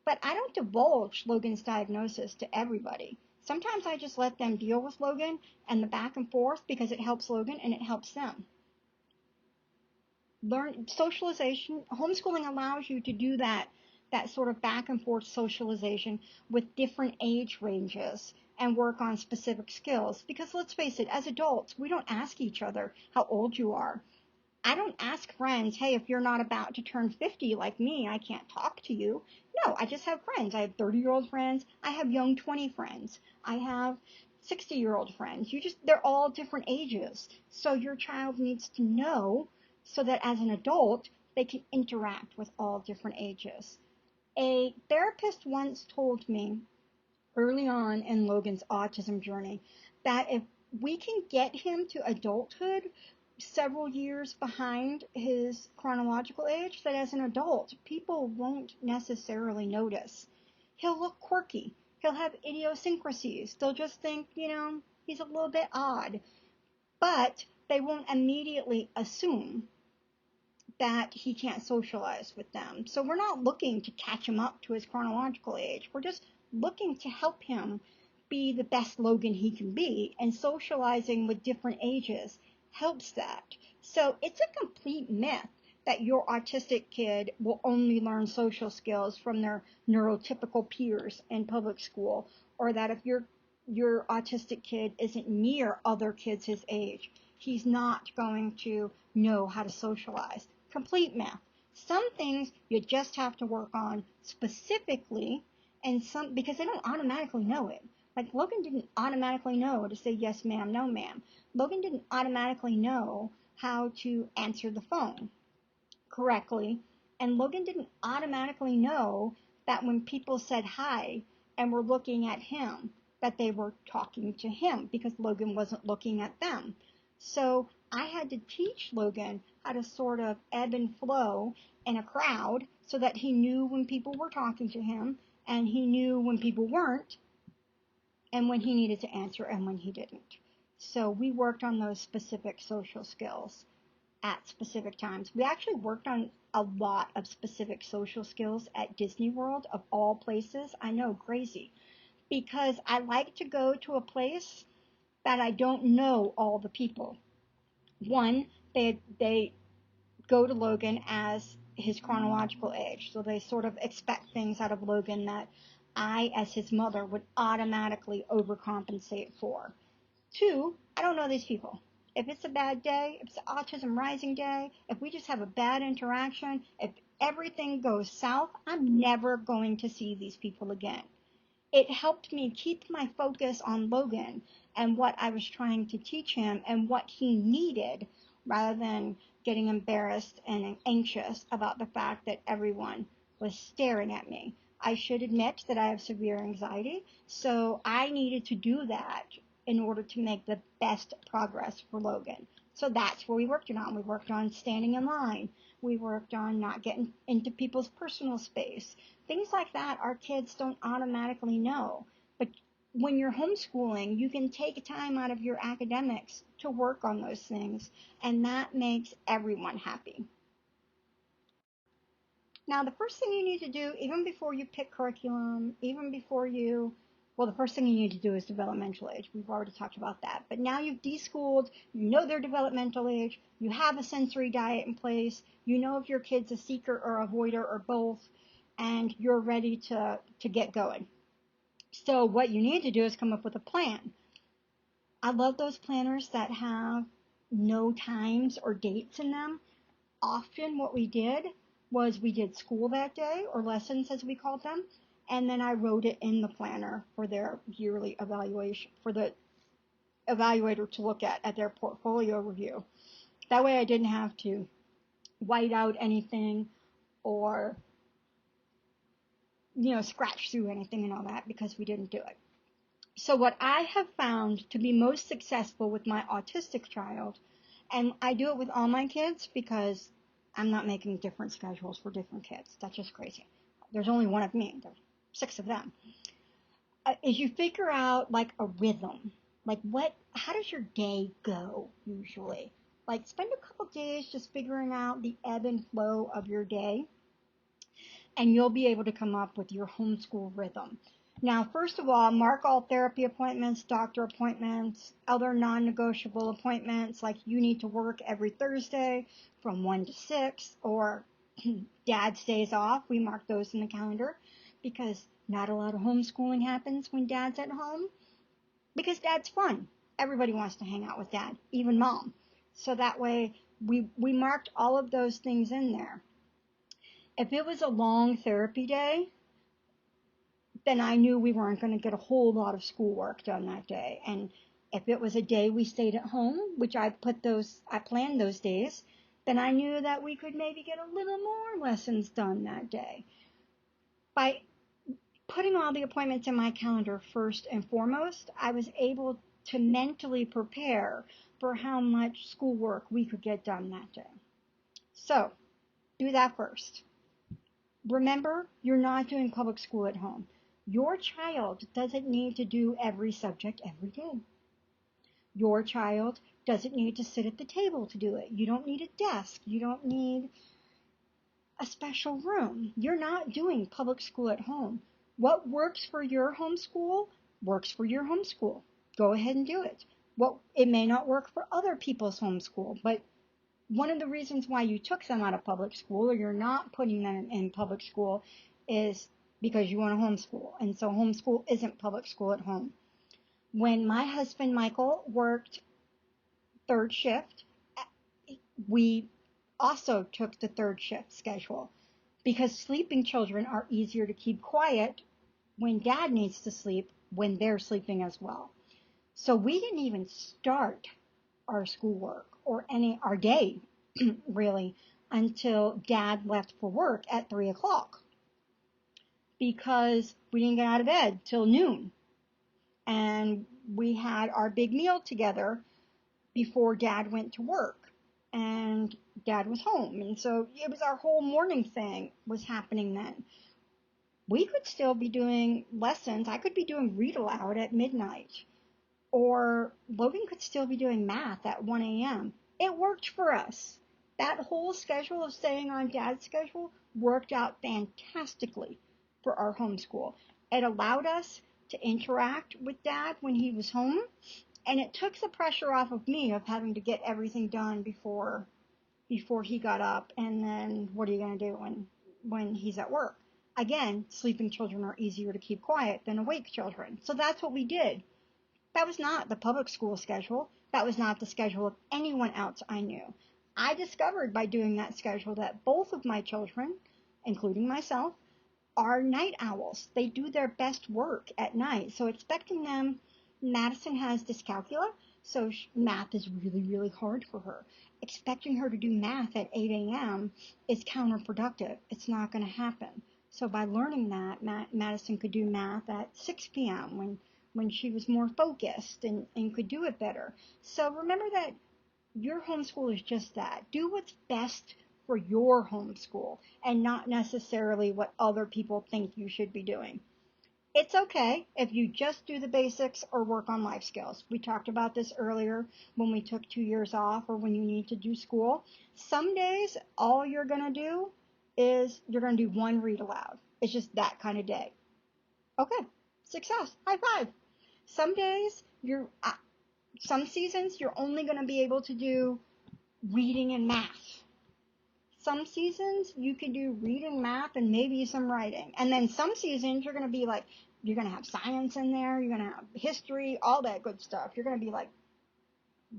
But I don't divulge Logan's diagnosis to everybody. Sometimes I just let them deal with Logan and the back and forth because it helps Logan and it helps them. Socialization, homeschooling allows you to do that sort of back and forth socialization with different age ranges and work on specific skills. Because let's face it, as adults, we don't ask each other how old you are. I don't ask friends, hey, if you're not about to turn 50 like me, I can't talk to you. No, I just have friends. I have 30-year-old friends. I have young 20 friends. I have 60-year-old friends. They're all different ages. So your child needs to know so that as an adult, they can interact with all different ages. A therapist once told me early on in Logan's autism journey that if we can get him to adulthood several years behind his chronological age, that as an adult, people won't necessarily notice. He'll look quirky. He'll have idiosyncrasies. They'll just think, he's a little bit odd. But they won't immediately assume that he can't socialize with them. So we're not looking to catch him up to his chronological age. We're just looking to help him be the best Logan he can be, and socializing with different ages helps that. So it's a complete myth that your autistic kid will only learn social skills from their neurotypical peers in public school, or that if your autistic kid isn't near other kids his age, he's not going to know how to socialize. Complete myth. Some things you just have to work on specifically, and some because they don't automatically know it. Like Logan didn't automatically know to say yes ma'am, no ma'am. Logan didn't automatically know how to answer the phone correctly, and Logan didn't automatically know that when people said hi and were looking at him, that they were talking to him because Logan wasn't looking at them. So I had to teach Logan how to sort of ebb and flow in a crowd so that he knew when people were talking to him and he knew when people weren't and when he needed to answer and when he didn't. So we worked on those specific social skills at specific times. We actually worked on a lot of specific social skills at Disney World, of all places. I know, crazy. Because I like to go to a place that I don't know all the people. One, they go to Logan as his chronological age, so they sort of expect things out of Logan that I, as his mother, would automatically overcompensate for. Two, I don't know these people. If it's a bad day, if it's an autism rising day, if we just have a bad interaction, if everything goes south, I'm never going to see these people again. It helped me keep my focus on Logan and what I was trying to teach him and what he needed, rather than getting embarrassed and anxious about the fact that everyone was staring at me. I should admit that I have severe anxiety, so I needed to do that in order to make the best progress for Logan. So that's what we worked on. We worked on standing in line. We worked on not getting into people's personal space. Things like that our kids don't automatically know. But when you're homeschooling, you can take time out of your academics to work on those things, and that makes everyone happy. Now, the first thing you need to do, even before you pick curriculum, even before you, well, the first thing you need to do is developmental age. We've already talked about that. But now you've deschooled, you know their developmental age, you have a sensory diet in place, you know if your kid's a seeker or avoider or both, and you're ready to get going. So what you need to do is come up with a plan. I love those planners that have no times or dates in them. Often what we did was we did school that day, or lessons as we called them, and then I wrote it in the planner for their yearly evaluation, for the evaluator to look at their portfolio review. That way I didn't have to white out anything or scratch through anything and all that, because we didn't do it. So what I have found to be most successful with my autistic child, and I do it with all my kids because I'm not making different schedules for different kids. That's just crazy. There's only one of me. There's 6 of them. Is you figure out like a rhythm. Like how does your day go usually? Like spend a couple days just figuring out the ebb and flow of your day, and you'll be able to come up with your homeschool rhythm. Now, first of all, mark all therapy appointments, doctor appointments, other non-negotiable appointments, like you need to work every Thursday from 1 to 6, or dad's days off. We mark those in the calendar because not a lot of homeschooling happens when dad's at home, because dad's fun. Everybody wants to hang out with dad, even mom. So that way we marked all of those things in there. If it was a long therapy day, then I knew we weren't going to get a whole lot of schoolwork done that day. And if it was a day we stayed at home, which I planned those days, then I knew that we could maybe get a little more lessons done that day. By putting all the appointments in my calendar first and foremost, I was able to mentally prepare for how much schoolwork we could get done that day. So, do that first. Remember, you're not doing public school at home. Your child doesn't need to do every subject every day. Your child doesn't need to sit at the table to do it. You don't need a desk. You don't need a special room. You're not doing public school at home. What works for your homeschool works for your homeschool. Go ahead and do it. It may not work for other people's homeschool, but one of the reasons why you took them out of public school, or you're not putting them in public school, is because you want to homeschool. And so homeschool isn't public school at home. When my husband Michael worked 3rd shift, we also took the 3rd shift schedule, because sleeping children are easier to keep quiet when dad needs to sleep when they're sleeping as well. So we didn't even start our schoolwork or our day really until dad left for work at 3 o'clock, because we didn't get out of bed till noon, and we had our big meal together before dad went to work, and dad was home, and so it was our whole morning thing was happening then. We could still be doing lessons. I could be doing read aloud at midnight, or Logan could still be doing math at 1 a.m. It worked for us. That whole schedule of staying on dad's schedule worked out fantastically for our homeschool. It allowed us to interact with dad when he was home, and it took the pressure off of me of having to get everything done before he got up, and then what are you going to do when he's at work? Again, sleeping children are easier to keep quiet than awake children. So that's what we did. That was not the public school schedule. That was not the schedule of anyone else I knew. I discovered by doing that schedule that both of my children, including myself, are night owls. They do their best work at night. So expecting them, Madison has dyscalculia, so math is really, really hard for her. Expecting her to do math at 8 a.m. is counterproductive. It's not going to happen. So by learning that, Madison could do math at 6 p.m. when she was more focused and could do it better. So remember that Your homeschool is just that. Do what's best for your homeschool and not necessarily what other people think you should be doing. It's okay if you just do the basics or work on life skills. We talked about this earlier when we took 2 years off or when you need to do school. Some days, all you're going to do is you're going to do one read aloud. It's just that kind of day. Okay, success, high five. Some days, some seasons, you're only going to be able to do reading and math. Some seasons you can do reading, math, and maybe some writing. And then some seasons you're going to be like, you're going to have science in there, you're going to have history, all that good stuff. You're going to be like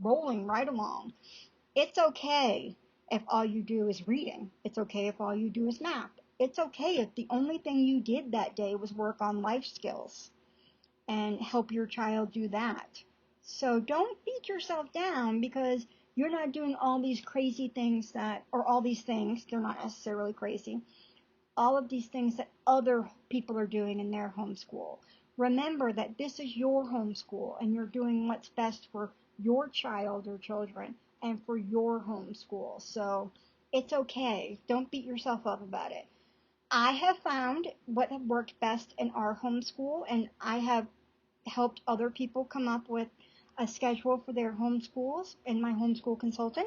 rolling right along. It's okay if all you do is reading. It's okay if all you do is math. It's okay if the only thing you did that day was work on life skills and help your child do that. So don't beat yourself down because you're not doing all these crazy things or all these things, they're not necessarily crazy, all of these things that other people are doing in their homeschool. Remember that this is your homeschool and you're doing what's best for your child or children and for your homeschool. So it's okay. Don't beat yourself up about it. I have found what worked best in our homeschool, and I have helped other people come up with a schedule for their homeschools in my homeschool consultant,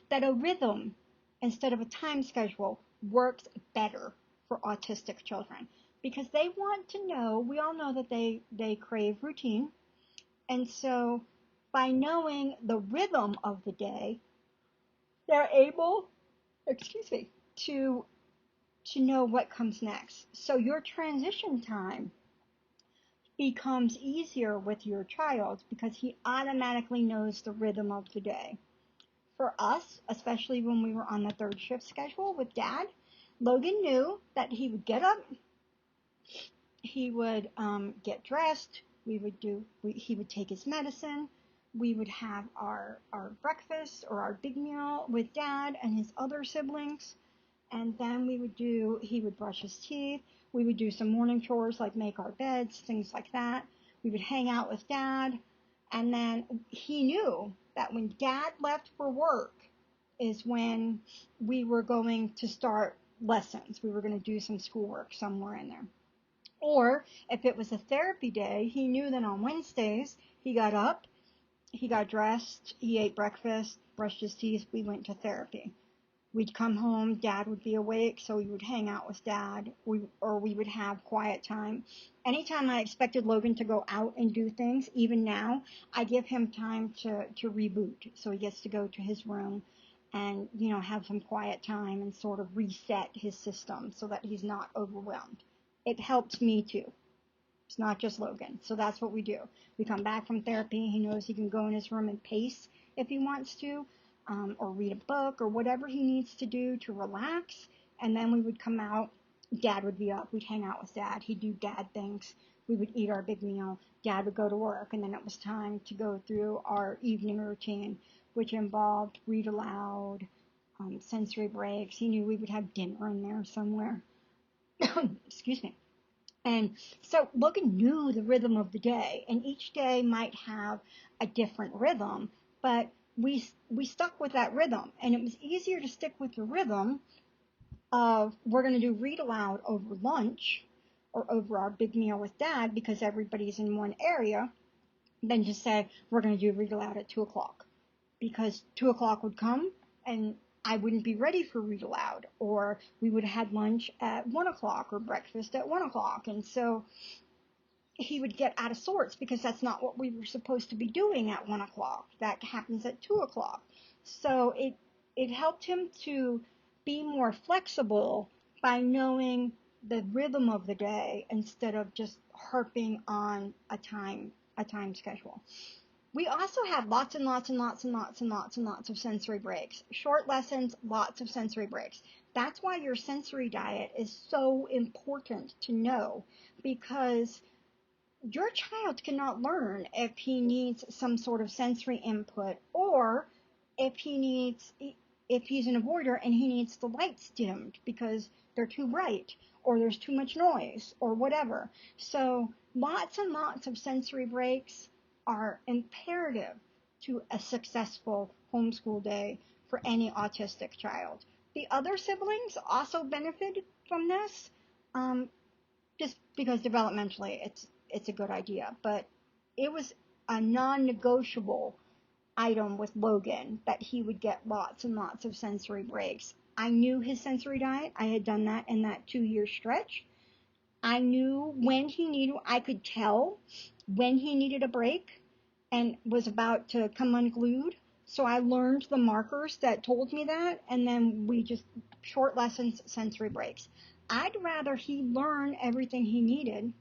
that a rhythm instead of a time schedule works better for autistic children because they want to know, we all know that they crave routine. And so by knowing the rhythm of the day, they're able, excuse me, to know what comes next. So your transition time becomes easier with your child because he automatically knows the rhythm of the day. For us, especially when we were on the third shift schedule with Dad, Logan knew that he would get up, he would get dressed, he would take his medicine, we would have our breakfast or our big meal with Dad and his other siblings, and then he would brush his teeth, we would do some morning chores like make our beds, things like that. We would hang out with Dad, and then he knew that when Dad left for work is when we were going to start lessons. We were going to do some schoolwork somewhere in there. Or if it was a therapy day, he knew that on Wednesdays he got up, he got dressed, he ate breakfast, brushed his teeth, we went to therapy. We'd come home, Dad would be awake, so we would hang out with Dad, or we would have quiet time. Anytime I expected Logan to go out and do things, even now, I give him time to reboot. So he gets to go to his room and, have some quiet time and sort of reset his system so that he's not overwhelmed. It helps me too. It's not just Logan. So that's what we do. We come back from therapy. He knows he can go in his room and pace if he wants to, or read a book or whatever he needs to do to relax. And then we would come out. Dad would be up. We'd hang out with Dad. He'd do Dad things. We would eat our big meal. Dad would go to work. And then it was time to go through our evening routine, which involved read aloud, sensory breaks. He knew we would have dinner in there somewhere. Excuse me. And so Logan knew the rhythm of the day, and each day might have a different rhythm, but we stuck with that rhythm, and it was easier to stick with the rhythm of we're going to do read aloud over lunch or over our big meal with Dad because everybody's in one area than to say we're going to do read aloud at 2 o'clock because 2 o'clock would come and I wouldn't be ready for read aloud, or we would have had lunch at 1 o'clock or breakfast at 1 o'clock. And so he would get out of sorts because that's not what we were supposed to be doing at 1 o'clock. That happens at 2 o'clock. So it helped him to be more flexible by knowing the rhythm of the day instead of just harping on a time schedule. We also have lots and lots and lots and lots and lots and lots of sensory breaks. Short lessons, lots of sensory breaks. That's why your sensory diet is so important to know, because your child cannot learn if he needs some sort of sensory input, or if he's an avoider and he needs the lights dimmed because they're too bright or there's too much noise or whatever. So lots and lots of sensory breaks are imperative to a successful homeschool day for any autistic child. The other siblings also benefited from this, um, just because developmentally it's a good idea. But it was a non-negotiable item with Logan that he would get lots and lots of sensory breaks. I knew his sensory diet. I had done that in that 2-year stretch. I knew when he needed, I could tell when he needed a break and was about to come unglued. So I learned the markers that told me that, and then we just short lessons, sensory breaks. I'd rather he learn everything he needed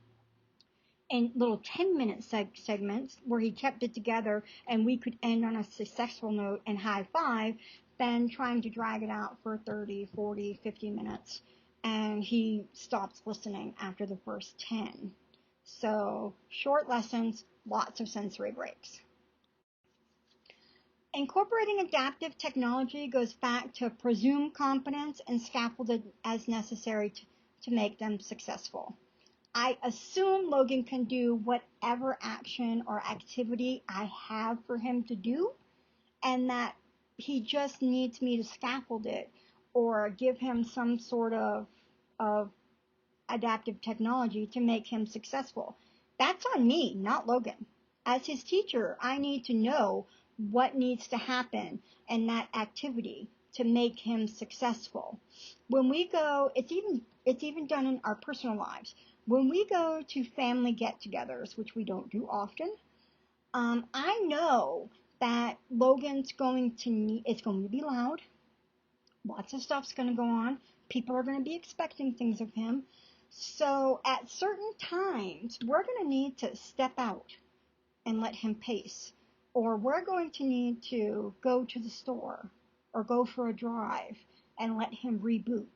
in little 10-minute segments where he kept it together and we could end on a successful note and high five than trying to drag it out for 30, 40, 50 minutes. And he stopped listening after the first 10. So short lessons, lots of sensory breaks. Incorporating adaptive technology goes back to presumed competence and scaffolded as necessary to make them successful. I assume Logan can do whatever action or activity I have for him to do, and that he just needs me to scaffold it or give him some sort of adaptive technology to make him successful. That's on me, not Logan. As his teacher, I need to know what needs to happen in that activity to make him successful. When we go, it's even done in our personal lives. When we go to family get-togethers, which we don't do often, I know that Logan's going to need, it's going to be loud. Lots of stuff's going to go on. People are going to be expecting things of him. So at certain times, we're going to need to step out and let him pace. Or we're going to need to go to the store or go for a drive and let him reboot.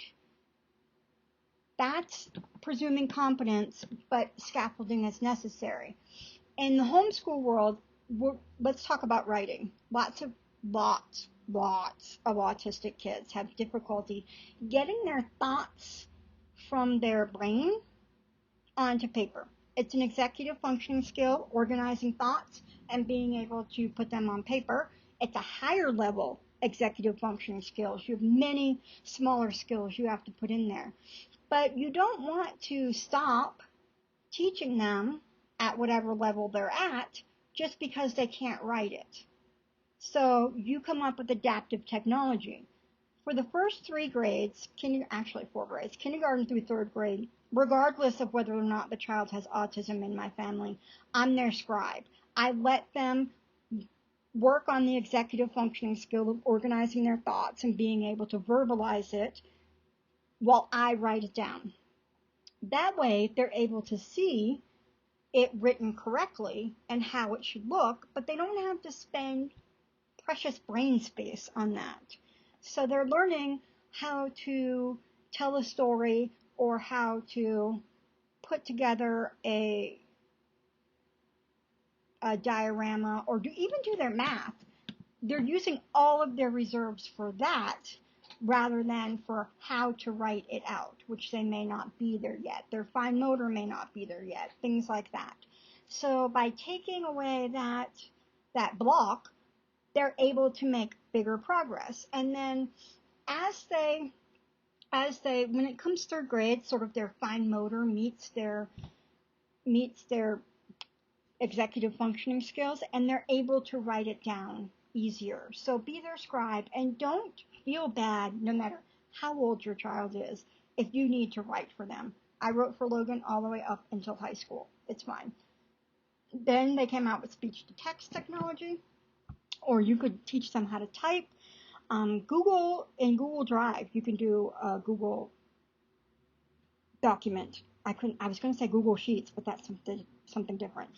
That's presuming competence, but scaffolding is necessary. In the homeschool world, let's talk about writing. Lots of autistic kids have difficulty getting their thoughts from their brain onto paper. It's an executive functioning skill, organizing thoughts and being able to put them on paper. It's a higher level executive functioning skills. You have many smaller skills you have to put in there. But you don't want to stop teaching them at whatever level they're at just because they can't write it. So you come up with adaptive technology. For the first 3 grades, actually 4 grades, kindergarten through 3rd grade, regardless of whether or not the child has autism in my family, I'm their scribe. I let them work on the executive functioning skill of organizing their thoughts and being able to verbalize it while I write it down. That way, they're able to see it written correctly and how it should look, but they don't have to spend precious brain space on that. So they're learning how to tell a story or how to put together a diorama or even do their math. They're using all of their reserves for that rather than for how to write it out, which they may not be there yet. Their fine motor may not be there yet, things like that. So by taking away that block, they're able to make bigger progress. And then as they when it comes 3rd grade, sort of their fine motor meets their executive functioning skills, and they're able to write it down easier. So be their scribe, and don't feel bad no matter how old your child is if you need to write for them. I wrote for Logan all the way up until high school. It's fine. Then they came out with speech-to-text technology, or you could teach them how to type. Google Drive, you can do a Google document. I was going to say Google Sheets, but that's something different.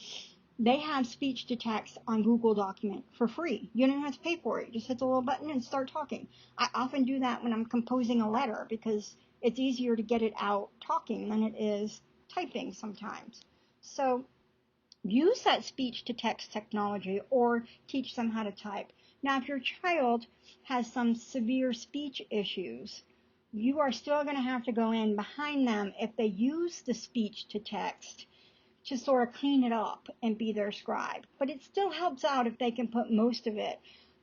They have speech to text on Google Document for free. You don't have to pay for it. You just hit the little button and start talking. I often do that when I'm composing a letter because it's easier to get it out talking than it is typing sometimes. So use that speech to text technology or teach them how to type. Now, if your child has some severe speech issues, you are still going to have to go in behind them if they use the speech to text to sort of clean it up and be their scribe. But it still helps out if they can put most of it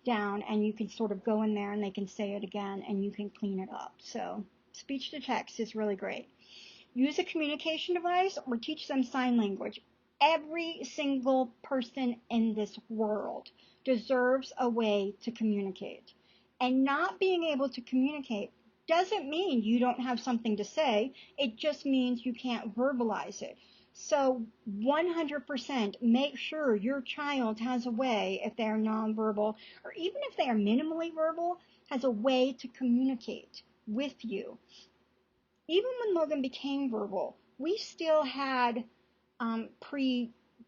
down and you can sort of go in there and they can say it again and you can clean it up. So speech to text is really great. Use a communication device or teach them sign language. Every single person in this world deserves a way to communicate. And not being able to communicate doesn't mean you don't have something to say. It just means you can't verbalize it. So 100% make sure your child has a way, if they are nonverbal, or even if they are minimally verbal, has a way to communicate with you. Even when Logan became verbal, we still had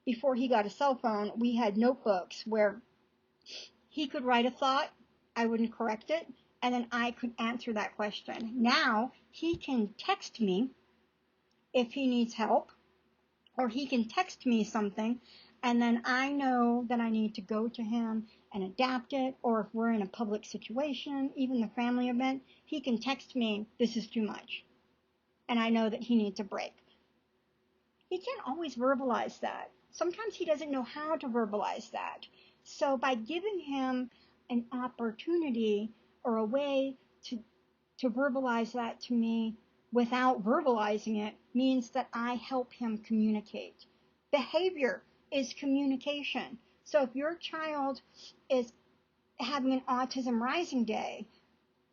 before he got a cell phone, we had notebooks where he could write a thought, I wouldn't correct it, and then I could answer that question. Now he can text me if he needs help, or he can text me something, and then I know that I need to go to him and adapt it, or if we're in a public situation, even the family event, he can text me, this is too much. And I know that he needs a break. He can't always verbalize that. Sometimes he doesn't know how to verbalize that. So by giving him an opportunity or a way to verbalize that to me without verbalizing it means that I help him communicate. Behavior is communication. So if your child is having an autism rising day,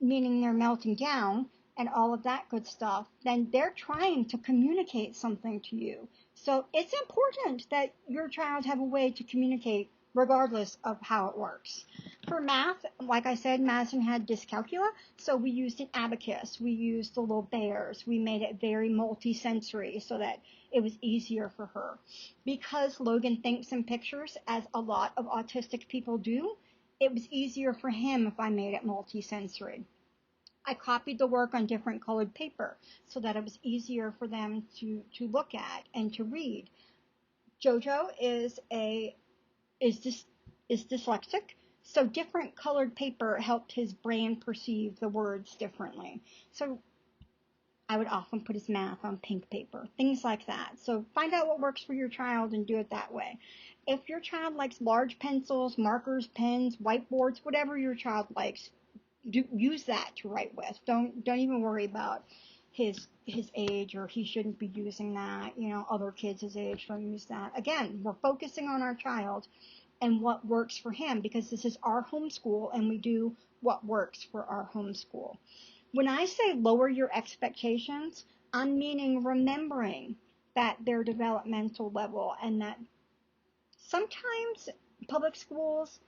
meaning they're melting down and all of that good stuff, then they're trying to communicate something to you. So it's important that your child have a way to communicate regardless of how it works. For math, like I said, Madison had dyscalculia, so we used an abacus. We used the little bears. We made it very multi-sensory so that it was easier for her. Because Logan thinks in pictures, as a lot of autistic people do, it was easier for him if I made it multi-sensory. I copied the work on different colored paper so that it was easier for them to look at and to read. Jojo is dyslexic, so different colored paper helped his brain perceive the words differently. So I would often put his math on pink paper, things like that. So find out what works for your child and do it that way. If your child likes large pencils, markers, pens, whiteboards, whatever your child likes, use that to write with. Don't even worry about his age, or he shouldn't be using that. Other kids his age don't use that. Again, we're focusing on our child and what works for him, because this is our homeschool and we do what works for our homeschool. When I say lower your expectations, I'm meaning remembering that their developmental level, and that sometimes public schools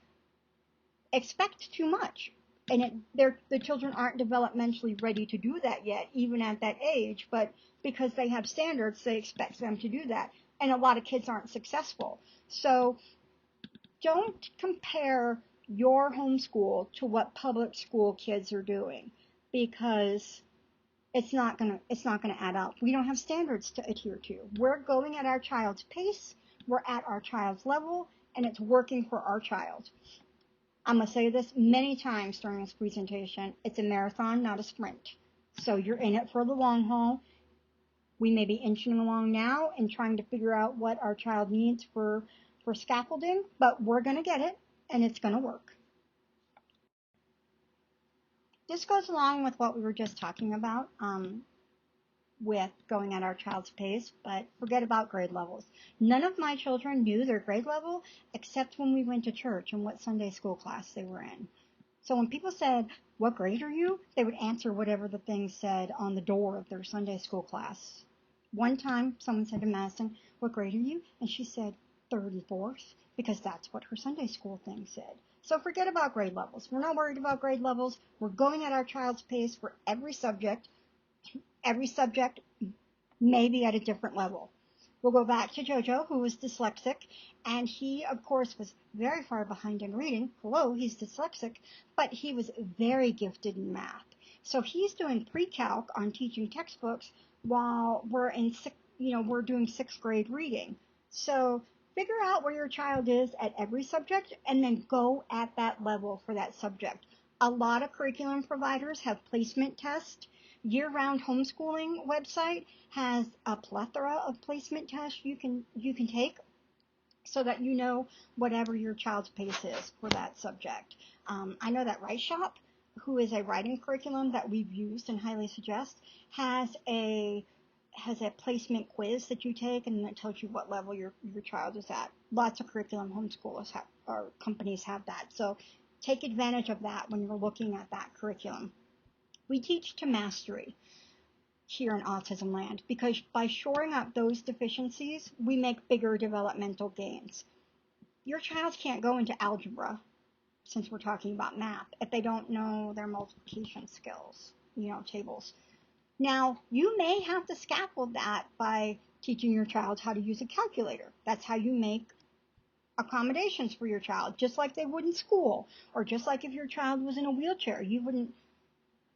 expect too much. And the children aren't developmentally ready to do that yet, even at that age, but because they have standards, they expect them to do that. And a lot of kids aren't successful. So don't compare your homeschool to what public school kids are doing, because it's not gonna add up. We don't have standards to adhere to. We're going at our child's pace, we're at our child's level, and it's working for our child. I'm going to say this many times during this presentation. It's a marathon, not a sprint. So you're in it for the long haul. We may be inching along now and trying to figure out what our child needs for scaffolding, but we're going to get it, and it's going to work. This goes along with what we were just talking about with going at our child's pace, but forget about grade levels. None of my children knew their grade level except when we went to church and what Sunday school class they were in. So when people said, "What grade are you?" they would answer whatever the thing said on the door of their Sunday school class. One time someone said to Madison, "What grade are you?" And she said, "Third and fourth," because that's what her Sunday school thing said. So forget about grade levels. We're not worried about grade levels. We're going at our child's pace for every subject. Every subject may be at a different level. We'll go back to Jojo, who was dyslexic, and he, of course, was very far behind in reading. Hello, he's dyslexic, but he was very gifted in math. So he's doing pre-calc on teaching textbooks while we're doing sixth grade reading. So figure out where your child is at every subject and then go at that level for that subject. A lot of curriculum providers have placement tests, Year-round homeschooling website has a plethora of placement tests you can take so that you know whatever your child's pace is for that subject. I know that Write Shop, who is a writing curriculum that we've used and highly suggest, has a placement quiz that you take, and it tells you what level your child is at. Lots of curriculum homeschoolers have, or companies have that. So take advantage of that when you're looking at that curriculum. We teach to mastery here in Autism Land because by shoring up those deficiencies, we make bigger developmental gains. Your child can't go into algebra, since we're talking about math, if they don't know their multiplication skills, tables. Now, you may have to scaffold that by teaching your child how to use a calculator. That's how you make accommodations for your child, just like they would in school, or just like if your child was in a wheelchair. You wouldn't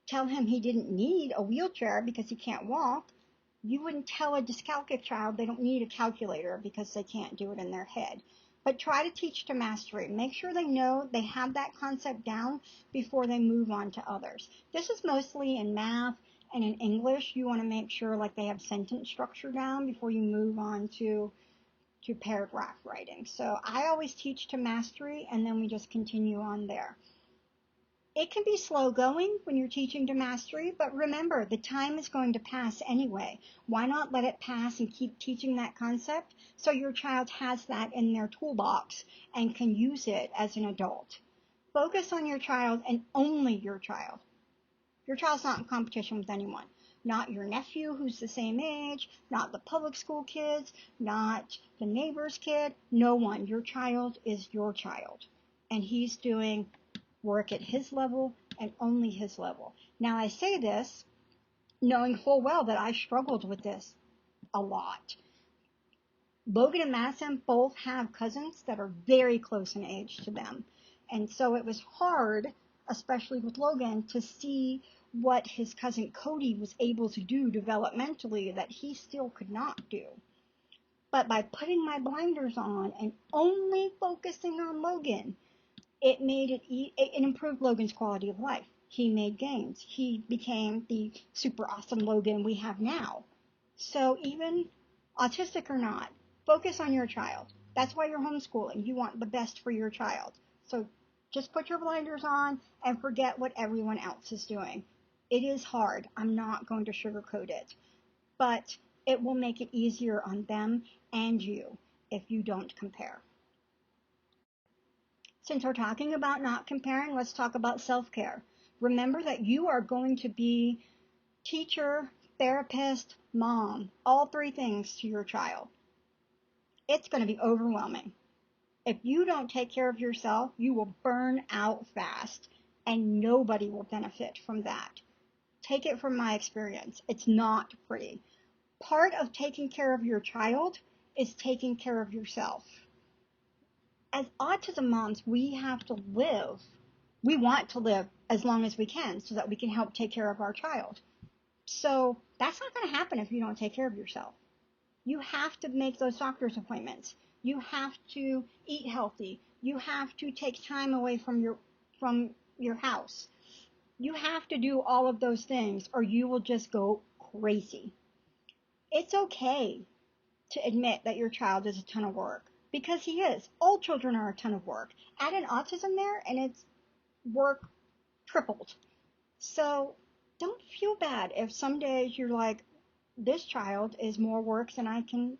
tell him he didn't need a wheelchair because he can't walk. You wouldn't tell a dyscalculic child they don't need a calculator because they can't do it in their head. But try to teach to mastery. Make sure they know they have that concept down before they move on to others. This is mostly in math and in English. You want to make sure like they have sentence structure down before you move on to paragraph writing. So I always teach to mastery, and then we just continue on there. It can be slow going when you're teaching to mastery, but remember, the time is going to pass anyway. Why not let it pass and keep teaching that concept so your child has that in their toolbox and can use it as an adult? Focus on your child and only your child. Your child's not in competition with anyone. Not your nephew who's the same age, not the public school kids, not the neighbor's kid. No one. Your child is your child. And he's doing work at his level and only his level. Now I say this knowing full well that I struggled with this a lot. Logan and Madison both have cousins that are very close in age to them. And so it was hard, especially with Logan, to see what his cousin Cody was able to do developmentally that he still could not do. But by putting my blinders on and only focusing on Logan, it improved Logan's quality of life. He made gains. He became the super awesome Logan we have now. So even autistic or not, focus on your child. That's why you're homeschooling. You want the best for your child. So just put your blinders on and forget what everyone else is doing. It is hard. I'm not going to sugarcoat it. But it will make it easier on them and you if you don't compare. Since we're talking about not comparing, let's talk about self-care. Remember that you are going to be teacher, therapist, mom, all three things to your child. It's going to be overwhelming. If you don't take care of yourself, you will burn out fast, and nobody will benefit from that. Take it from my experience. It's not pretty. Part of taking care of your child is taking care of yourself. As autism moms, we have to live. We want to live as long as we can so that we can help take care of our child. So that's not going to happen if you don't take care of yourself. You have to make those doctor's appointments. You have to eat healthy. You have to take time away from your house. You have to do all of those things or you will just go crazy. It's okay to admit that your child is a ton of work. Because he is. All children are a ton of work. Add an autism there and it's work tripled. So don't feel bad if some days you're like, this child is more work than I can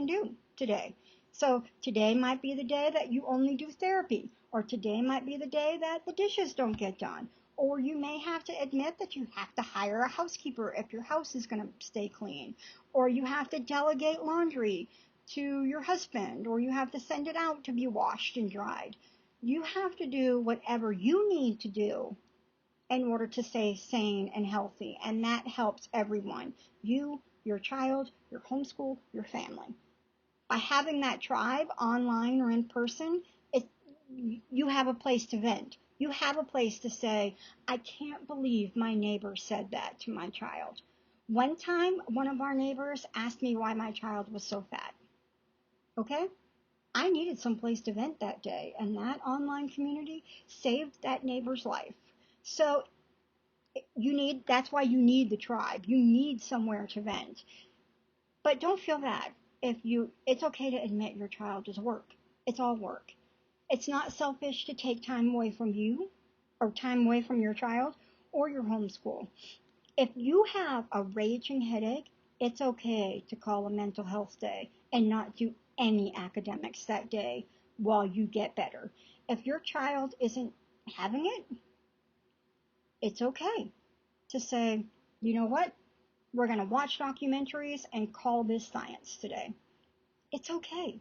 do today. So today might be the day that you only do therapy, or today might be the day that the dishes don't get done, or you may have to admit that you have to hire a housekeeper if your house is going to stay clean, or you have to delegate laundry to your husband, or you have to send it out to be washed and dried. You have to do whatever you need to do in order to stay sane and healthy, and that helps everyone. You, your child, your homeschool, your family. By having that tribe online or in person, you have a place to vent. You have a place to say, I can't believe my neighbor said that to my child. One time, one of our neighbors asked me why my child was so fat. Okay? I needed some place to vent that day, and that online community saved that neighbor's life. So That's why you need the tribe. You need somewhere to vent. But don't feel bad it's okay to admit your child is work. It's all work. It's not selfish to take time away from you or time away from your child or your homeschool. If you have a raging headache, it's okay to call a mental health day and not do any academics that day while you get better. If your child isn't having it, it's okay to say, you know what? We're going to watch documentaries and call this science today. It's okay.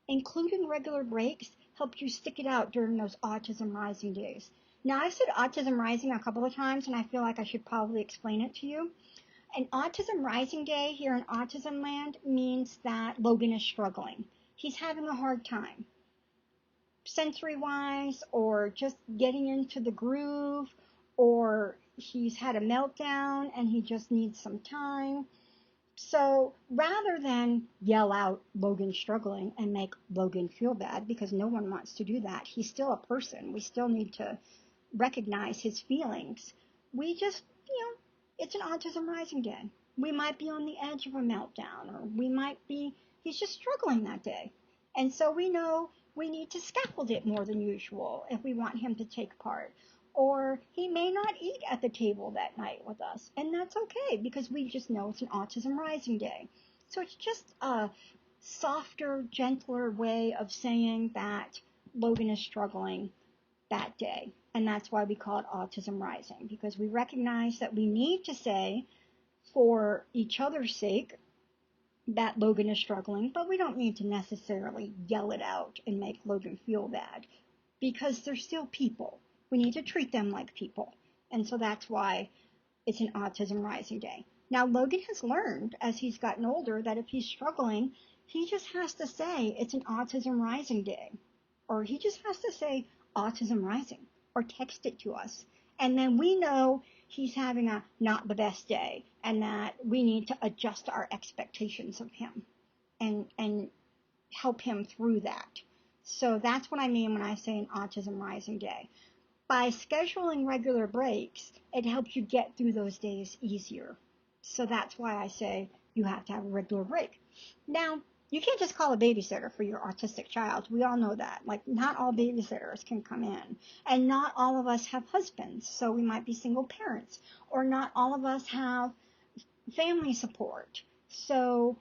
Including regular breaks help you stick it out during those autism rising days. Now, I've said autism rising a couple of times, and I feel like I should probably explain it to you. An autism rising day here in autism land means that Logan is struggling. He's having a hard time, sensory wise, or just getting into the groove, or he's had a meltdown and he just needs some time. So rather than yell out Logan's struggling and make Logan feel bad, because no one wants to do that, he's still a person. We still need to recognize his feelings. We just, it's an autism rising day. We might be on the edge of a meltdown, or he's just struggling that day. And so we know we need to scaffold it more than usual if we want him to take part. Or he may not eat at the table that night with us, and that's okay because we just know it's an autism rising day. So it's just a softer, gentler way of saying that Logan is struggling that day. And that's why we call it autism rising, because we recognize that we need to say, for each other's sake, that Logan is struggling, but we don't need to necessarily yell it out and make Logan feel bad, because they're still people. We need to treat them like people. And so that's why it's an autism rising day. Now, Logan has learned as he's gotten older that if he's struggling, he just has to say it's an autism rising day. Or he just has to say autism rising or text it to us. And then we know he's having a not the best day and that we need to adjust our expectations of him and help him through that. So that's what I mean when I say an autism rising day. By scheduling regular breaks, it helps you get through those days easier. So that's why I say you have to have a regular break. Now, you can't just call a babysitter for your autistic child. We all know that. Like, not all babysitters can come in. And not all of us have husbands, so we might be single parents. Or not all of us have family support. So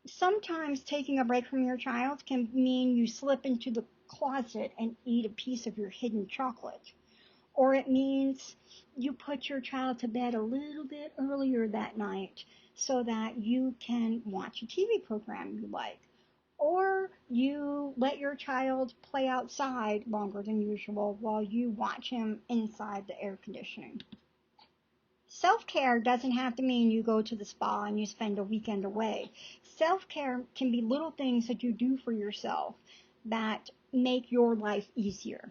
sometimes taking a break from your child can mean you slip into the closet and eat a piece of your hidden chocolate. Or it means you put your child to bed a little bit earlier that night so that you can watch a TV program you like. Or you let your child play outside longer than usual while you watch him inside the air conditioning. Self-care doesn't have to mean you go to the spa and you spend a weekend away. Self-care can be little things that you do for yourself that make your life easier.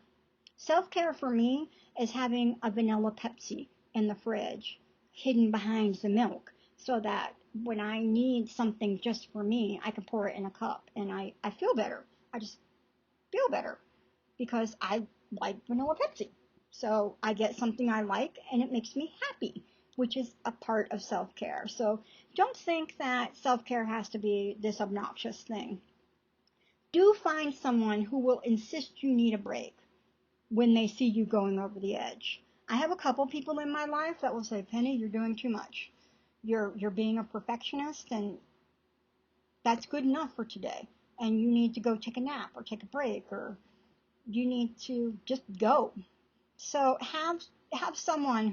Self-care for me is having a vanilla Pepsi in the fridge, hidden behind the milk, so that when I need something just for me, I can pour it in a cup and I feel better. I just feel better because I like vanilla Pepsi. So I get something I like and it makes me happy, which is a part of self-care. So don't think that self-care has to be this obnoxious thing. Do find someone who will insist you need a break when they see you going over the edge. I have a couple people in my life that will say, Penny, you're doing too much. You're being a perfectionist, and that's good enough for today. And you need to go take a nap or take a break, or you need to just go. So have someone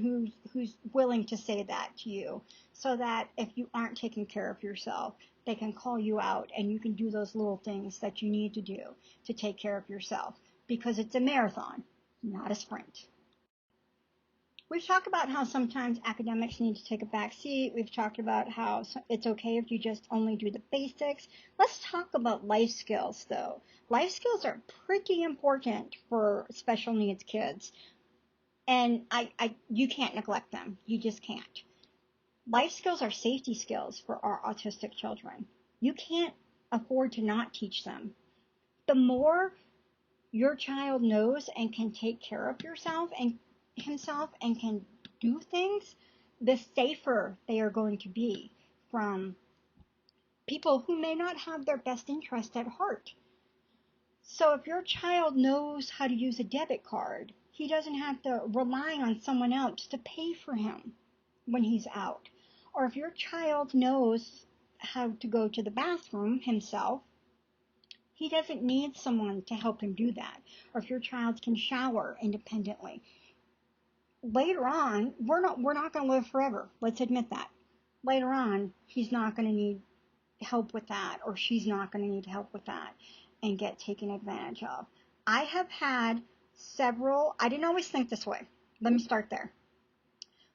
who's willing to say that to you, so that if you aren't taking care of yourself, they can call you out and you can do those little things that you need to do to take care of yourself, because it's a marathon, not a sprint. We've talked about how sometimes academics need to take a back seat. We've talked about how it's okay if you just only do the basics. Let's talk about life skills, though. Life skills are pretty important for special needs kids. And you can't neglect them. You just can't. Life skills are safety skills for our autistic children. You can't afford to not teach them. The more your child knows and can take care of himself and can do things, the safer they are going to be from people who may not have their best interest at heart. So if your child knows how to use a debit card, he doesn't have to rely on someone else to pay for him when he's out. Or if your child knows how to go to the bathroom himself, he doesn't need someone to help him do that. Or if your child can shower independently. Later on, we're not going to live forever. Let's admit that. Later on, he's not going to need help with that, or she's not going to need help with that and get taken advantage of. I have had several, I didn't always think this way. Let me start there.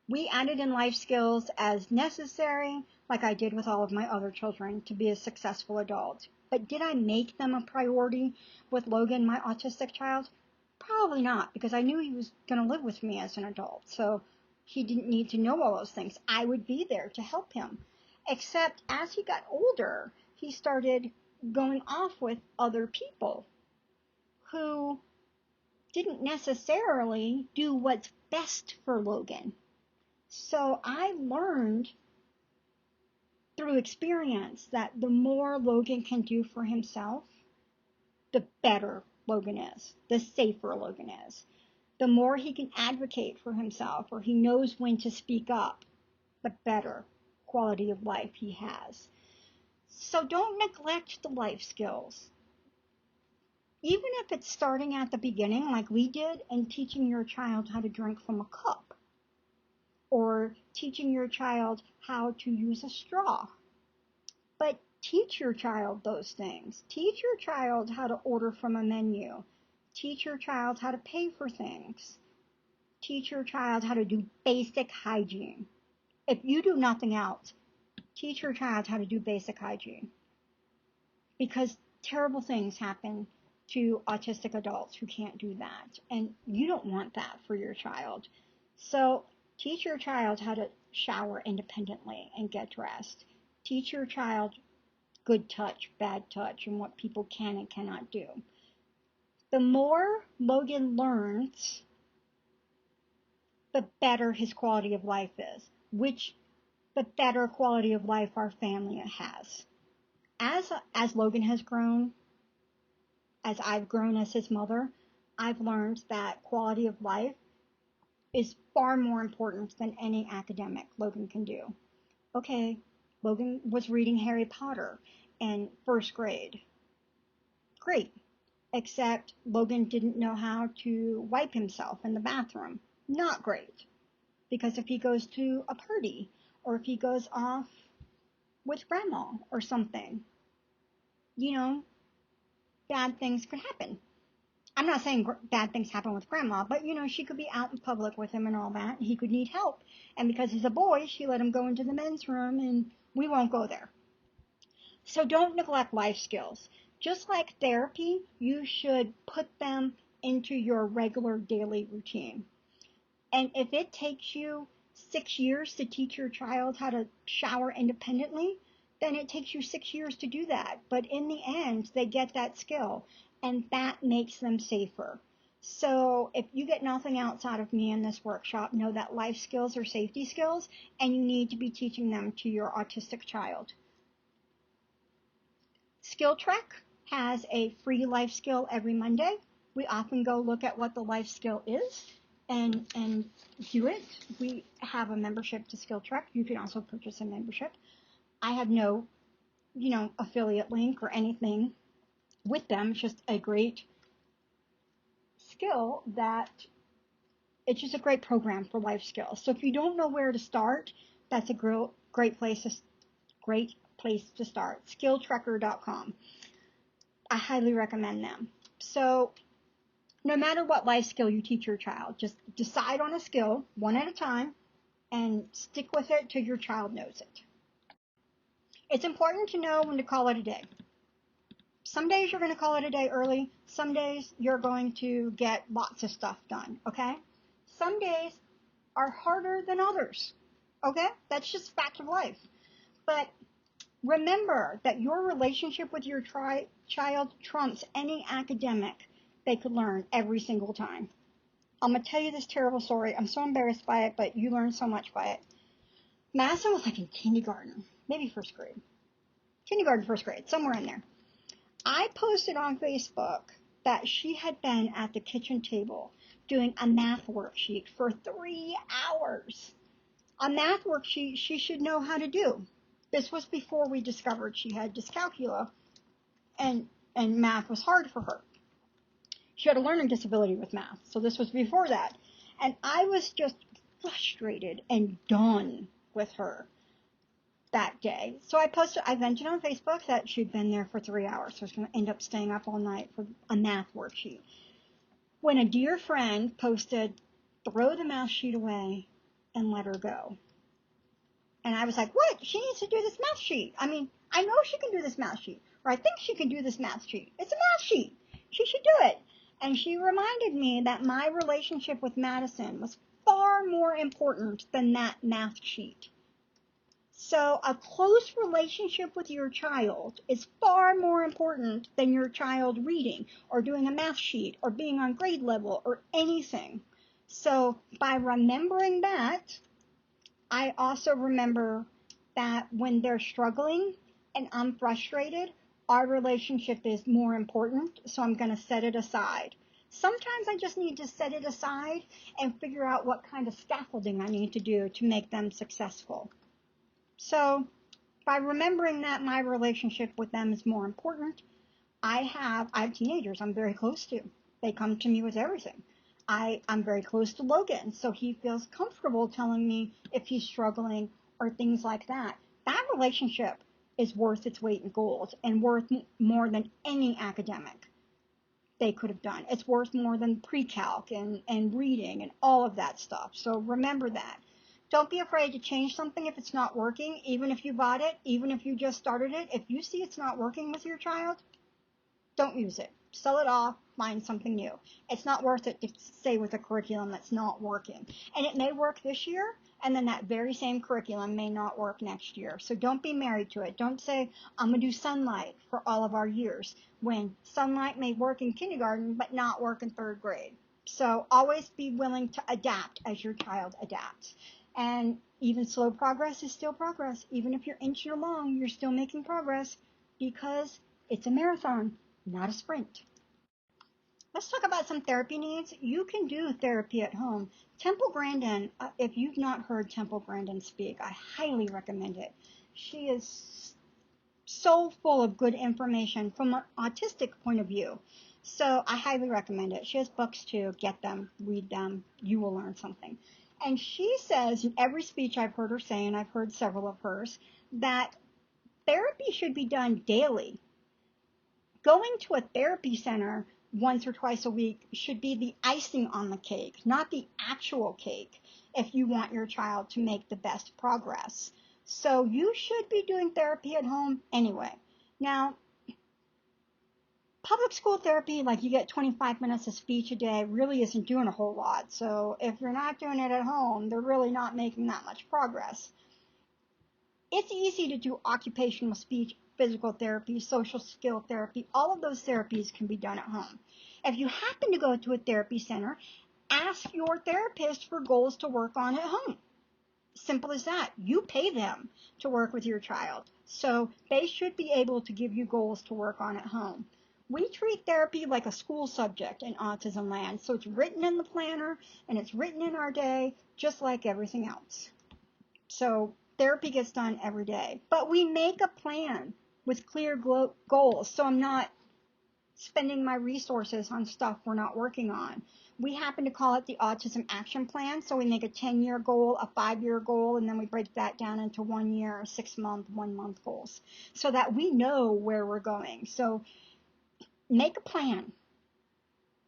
We added in life skills as necessary, like I did with all of my other children, to be a successful adult. But did I make them a priority with Logan, my autistic child? Probably not, because I knew he was going to live with me as an adult. So he didn't need to know all those things. I would be there to help him. Except as he got older, he started going off with other people who didn't necessarily do what's best for Logan. So I learned through experience that the more Logan can do for himself, the better Logan is, the safer Logan is. The more he can advocate for himself, or he knows when to speak up, the better quality of life he has. So don't neglect the life skills. Even if it's starting at the beginning, like we did, and teaching your child how to drink from a cup, or teaching your child how to use a straw. But teach your child those things. Teach your child how to order from a menu. Teach your child how to pay for things. Teach your child how to do basic hygiene. If you do nothing else, teach your child how to do basic hygiene. Because terrible things happen to autistic adults who can't do that. And you don't want that for your child. So teach your child how to shower independently and get dressed. Teach your child good touch, bad touch, and what people can and cannot do. The more Logan learns, the better his quality of life is, which the better quality of life our family has. As Logan has grown, as I've grown as his mother, I've learned that quality of life is far more important than any academic Logan can do. Okay, Logan was reading Harry Potter in first grade. Great. Except Logan didn't know how to wipe himself in the bathroom. Not great. Because if he goes to a party, or if he goes off with grandma or something, bad things could happen. I'm not saying bad things happen with grandma, but she could be out in public with him and all that, and he could need help. And because he's a boy, she let him go into the men's room, and we won't go there. So don't neglect life skills. Just like therapy, you should put them into your regular daily routine. And if it takes you 6 years to teach your child how to shower independently, then it takes you 6 years to do that. But in the end, they get that skill, and that makes them safer. So if you get nothing else out of me in this workshop, know that life skills are safety skills, and you need to be teaching them to your autistic child. Skill Trek has a free life skill every Monday. We often go look at what the life skill is and do it. We have a membership to Skill Trek. You can also purchase a membership. I have no, affiliate link or anything with them. It's just a great skill that it's just a great program for life skills. So if you don't know where to start, that's a great place to start. Skilltrekker.com. I highly recommend them. So no matter what life skill you teach your child, just decide on a skill one at a time and stick with it till your child knows it. It's important to know when to call it a day. Some days you're going to call it a day early. Some days you're going to get lots of stuff done, okay? Some days are harder than others, okay? That's just fact of life. But remember that your relationship with your child trumps any academic they could learn every single time. I'm going to tell you this terrible story. I'm so embarrassed by it, but you learn so much by it. Madison was like in kindergarten, maybe first grade. Kindergarten, first grade, somewhere in there. I posted on Facebook that she had been at the kitchen table doing a math worksheet for 3 hours. A math worksheet she should know how to do. This was before we discovered she had dyscalculia, and math was hard for her. She had a learning disability with math, so this was before that. And I was just frustrated and done with her that day. So I vented on Facebook that she'd been there for 3 hours, so I was going to end up staying up all night for a math worksheet. When a dear friend posted, throw the math sheet away and let her go. And I was like, what? She needs to do this math sheet. I mean, I know she can do this math sheet, or I think she can do this math sheet. It's a math sheet. She should do it. And she reminded me that my relationship with Madison was far more important than that math sheet. So a close relationship with your child is far more important than your child reading or doing a math sheet or being on grade level or anything. So by remembering that, I also remember that when they're struggling and I'm frustrated, our relationship is more important, so I'm going to set it aside. Sometimes I just need to set it aside and figure out what kind of scaffolding I need to do to make them successful. So by remembering that my relationship with them is more important, I have teenagers I'm very close to. They come to me with everything. I'm very close to Logan, so he feels comfortable telling me if he's struggling or things like that. That relationship is worth its weight in gold and worth more than any academic they could have done. It's worth more than pre-calc and reading and all of that stuff. So remember that. Don't be afraid to change something if it's not working, even if you bought it, even if you just started it. If you see it's not working with your child, don't use it. Sell it off, find something new. It's not worth it to stay with a curriculum that's not working. And it may work this year, and then that very same curriculum may not work next year. So don't be married to it. Don't say, I'm going to do Sunlight for all of our years, when Sunlight may work in kindergarten but not work in third grade. So always be willing to adapt as your child adapts. And even slow progress is still progress. Even if you're inching along, you're still making progress because it's a marathon, not a sprint. Let's talk about some therapy needs. You can do therapy at home. Temple Grandin, if you've not heard Temple Grandin speak, I highly recommend it. She is so full of good information from an autistic point of view. So I highly recommend it. She has books too. Get them, read them. You will learn something. And she says in every speech I've heard her say, and I've heard several of hers, that therapy should be done daily. Going to a therapy center once or twice a week should be the icing on the cake, not the actual cake, if you want your child to make the best progress. So you should be doing therapy at home anyway. Now, public school therapy, like you get 25 minutes of speech a day, really isn't doing a whole lot. So if you're not doing it at home, they're really not making that much progress. It's easy to do occupational speech, physical therapy, social skill therapy. All of those therapies can be done at home. If you happen to go to a therapy center, ask your therapist for goals to work on at home. Simple as that. You pay them to work with your child. So they should be able to give you goals to work on at home. We treat therapy like a school subject in autism land. So it's written in the planner and it's written in our day, just like everything else. So therapy gets done every day. But we make a plan with clear goals. So I'm not spending my resources on stuff we're not working on. We happen to call it the Autism Action Plan. So we make a 10-year goal, a 5-year goal, and then we break that down into 1 year, 6-month, 1-month goals so that we know where we're going. So make a plan.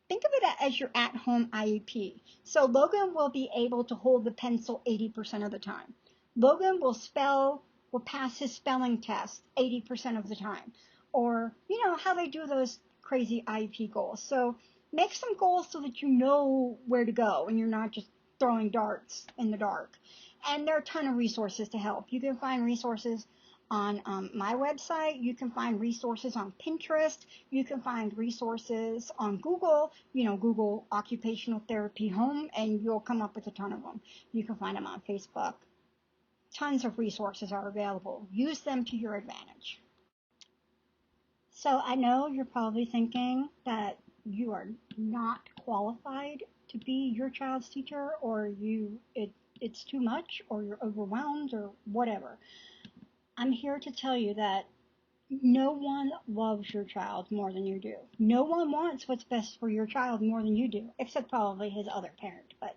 Think of it as your at-home IEP. So Logan will be able to hold the pencil 80% of the time. Logan will pass his spelling test 80% of the time. Or, you know, how they do those crazy IEP goals. So make some goals so that you know where to go and you're not just throwing darts in the dark. And there are a ton of resources to help. You can find resources on my website. You can find resources on Pinterest. You can find resources on Google, Google Occupational Therapy Home, and you'll come up with a ton of them. You can find them on Facebook. Tons of resources are available. Use them to your advantage. So I know you're probably thinking that you are not qualified to be your child's teacher, or it's too much, or you're overwhelmed, or whatever. I'm here to tell you that no one loves your child more than you do. No one wants what's best for your child more than you do, except probably his other parent. But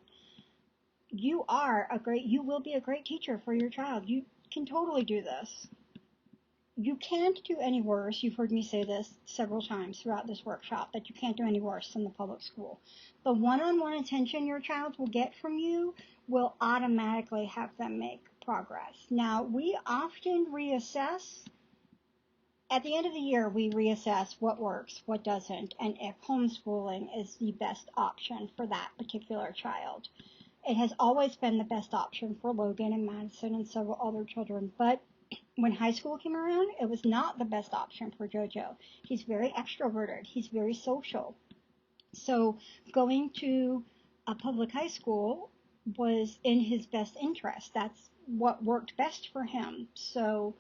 you will be a great teacher for your child. You can totally do this. You can't do any worse. You've heard me say this several times throughout this workshop, that you can't do any worse than the public school. The one-on-one attention your child will get from you will automatically have them make progress. Now, we often reassess. At the end of the year, we reassess what works, what doesn't, and if homeschooling is the best option for that particular child. It has always been the best option for Logan and Madison and several other children, but when high school came around, it was not the best option for JoJo. He's very extroverted. He's very social. So going to a public high school was in his best interest. That's what worked best for him. So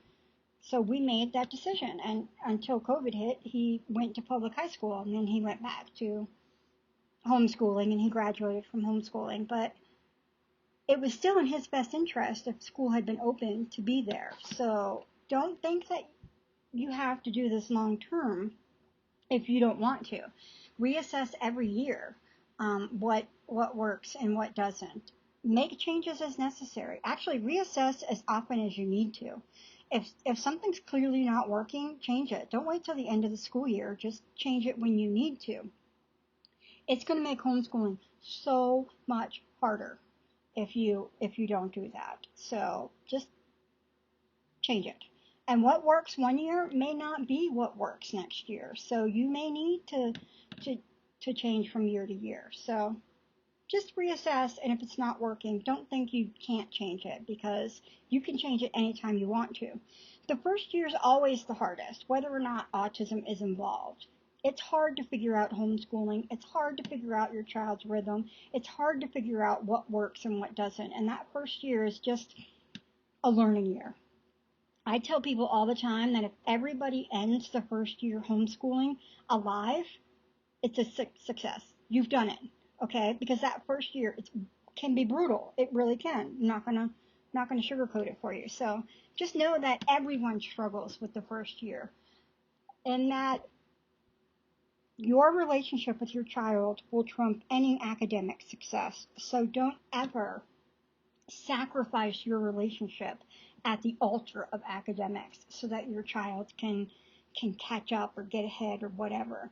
we made that decision. And until COVID hit, he went to public high school, and then he went back to homeschooling, and he graduated from homeschooling. But it was still in his best interest, if school had been open, to be there. So don't think that you have to do this long term if you don't want to. Reassess every year what works and what doesn't. Make changes as necessary. Actually, reassess as often as you need to. If something's clearly not working, change it. Don't wait till the end of the school year. Just change it when you need to. It's going to make homeschooling so much harder if you don't do that. So just change it. And what works one year may not be what works next year. So you may need to change from year to year. So just reassess, and if it's not working, don't think you can't change it, because you can change it anytime you want to. The first year is always the hardest, whether or not autism is involved. It's hard to figure out homeschooling. It's hard to figure out your child's rhythm. It's hard to figure out what works and what doesn't. And that first year is just a learning year. I tell people all the time that if everybody ends the first year homeschooling alive, it's a success. You've done it, okay? Because that first year can be brutal. It really can. I'm not gonna sugarcoat it for you. So just know that everyone struggles with the first year, and that your relationship with your child will trump any academic success. So don't ever sacrifice your relationship at the altar of academics so that your child can catch up or get ahead or whatever.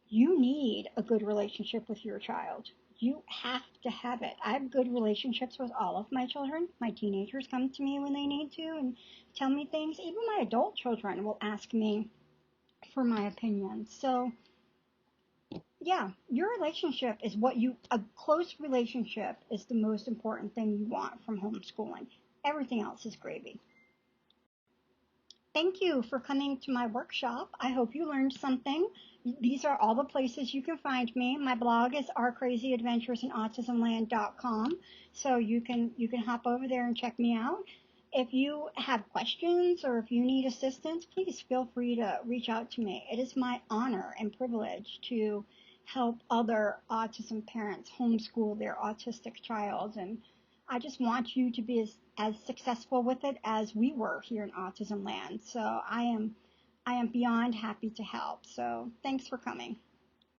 You need a good relationship with your child. You have to have it. I have good relationships with all of my children. My teenagers come to me when they need to and tell me things. Even my adult children will ask me for my opinion. So yeah, your relationship is a close relationship is the most important thing you want from homeschooling. Everything else is gravy. Thank you for coming to my workshop. I hope you learned something. These are all the places you can find me. My blog is ourcrazyadventuresinautismland.com, so you can hop over there and check me out. If you have questions or if you need assistance, please feel free to reach out to me. It is my honor and privilege to help other autism parents homeschool their autistic child, and I just want you to be as successful with it as we were here in Autism Land. So I am beyond happy to help. So thanks for coming.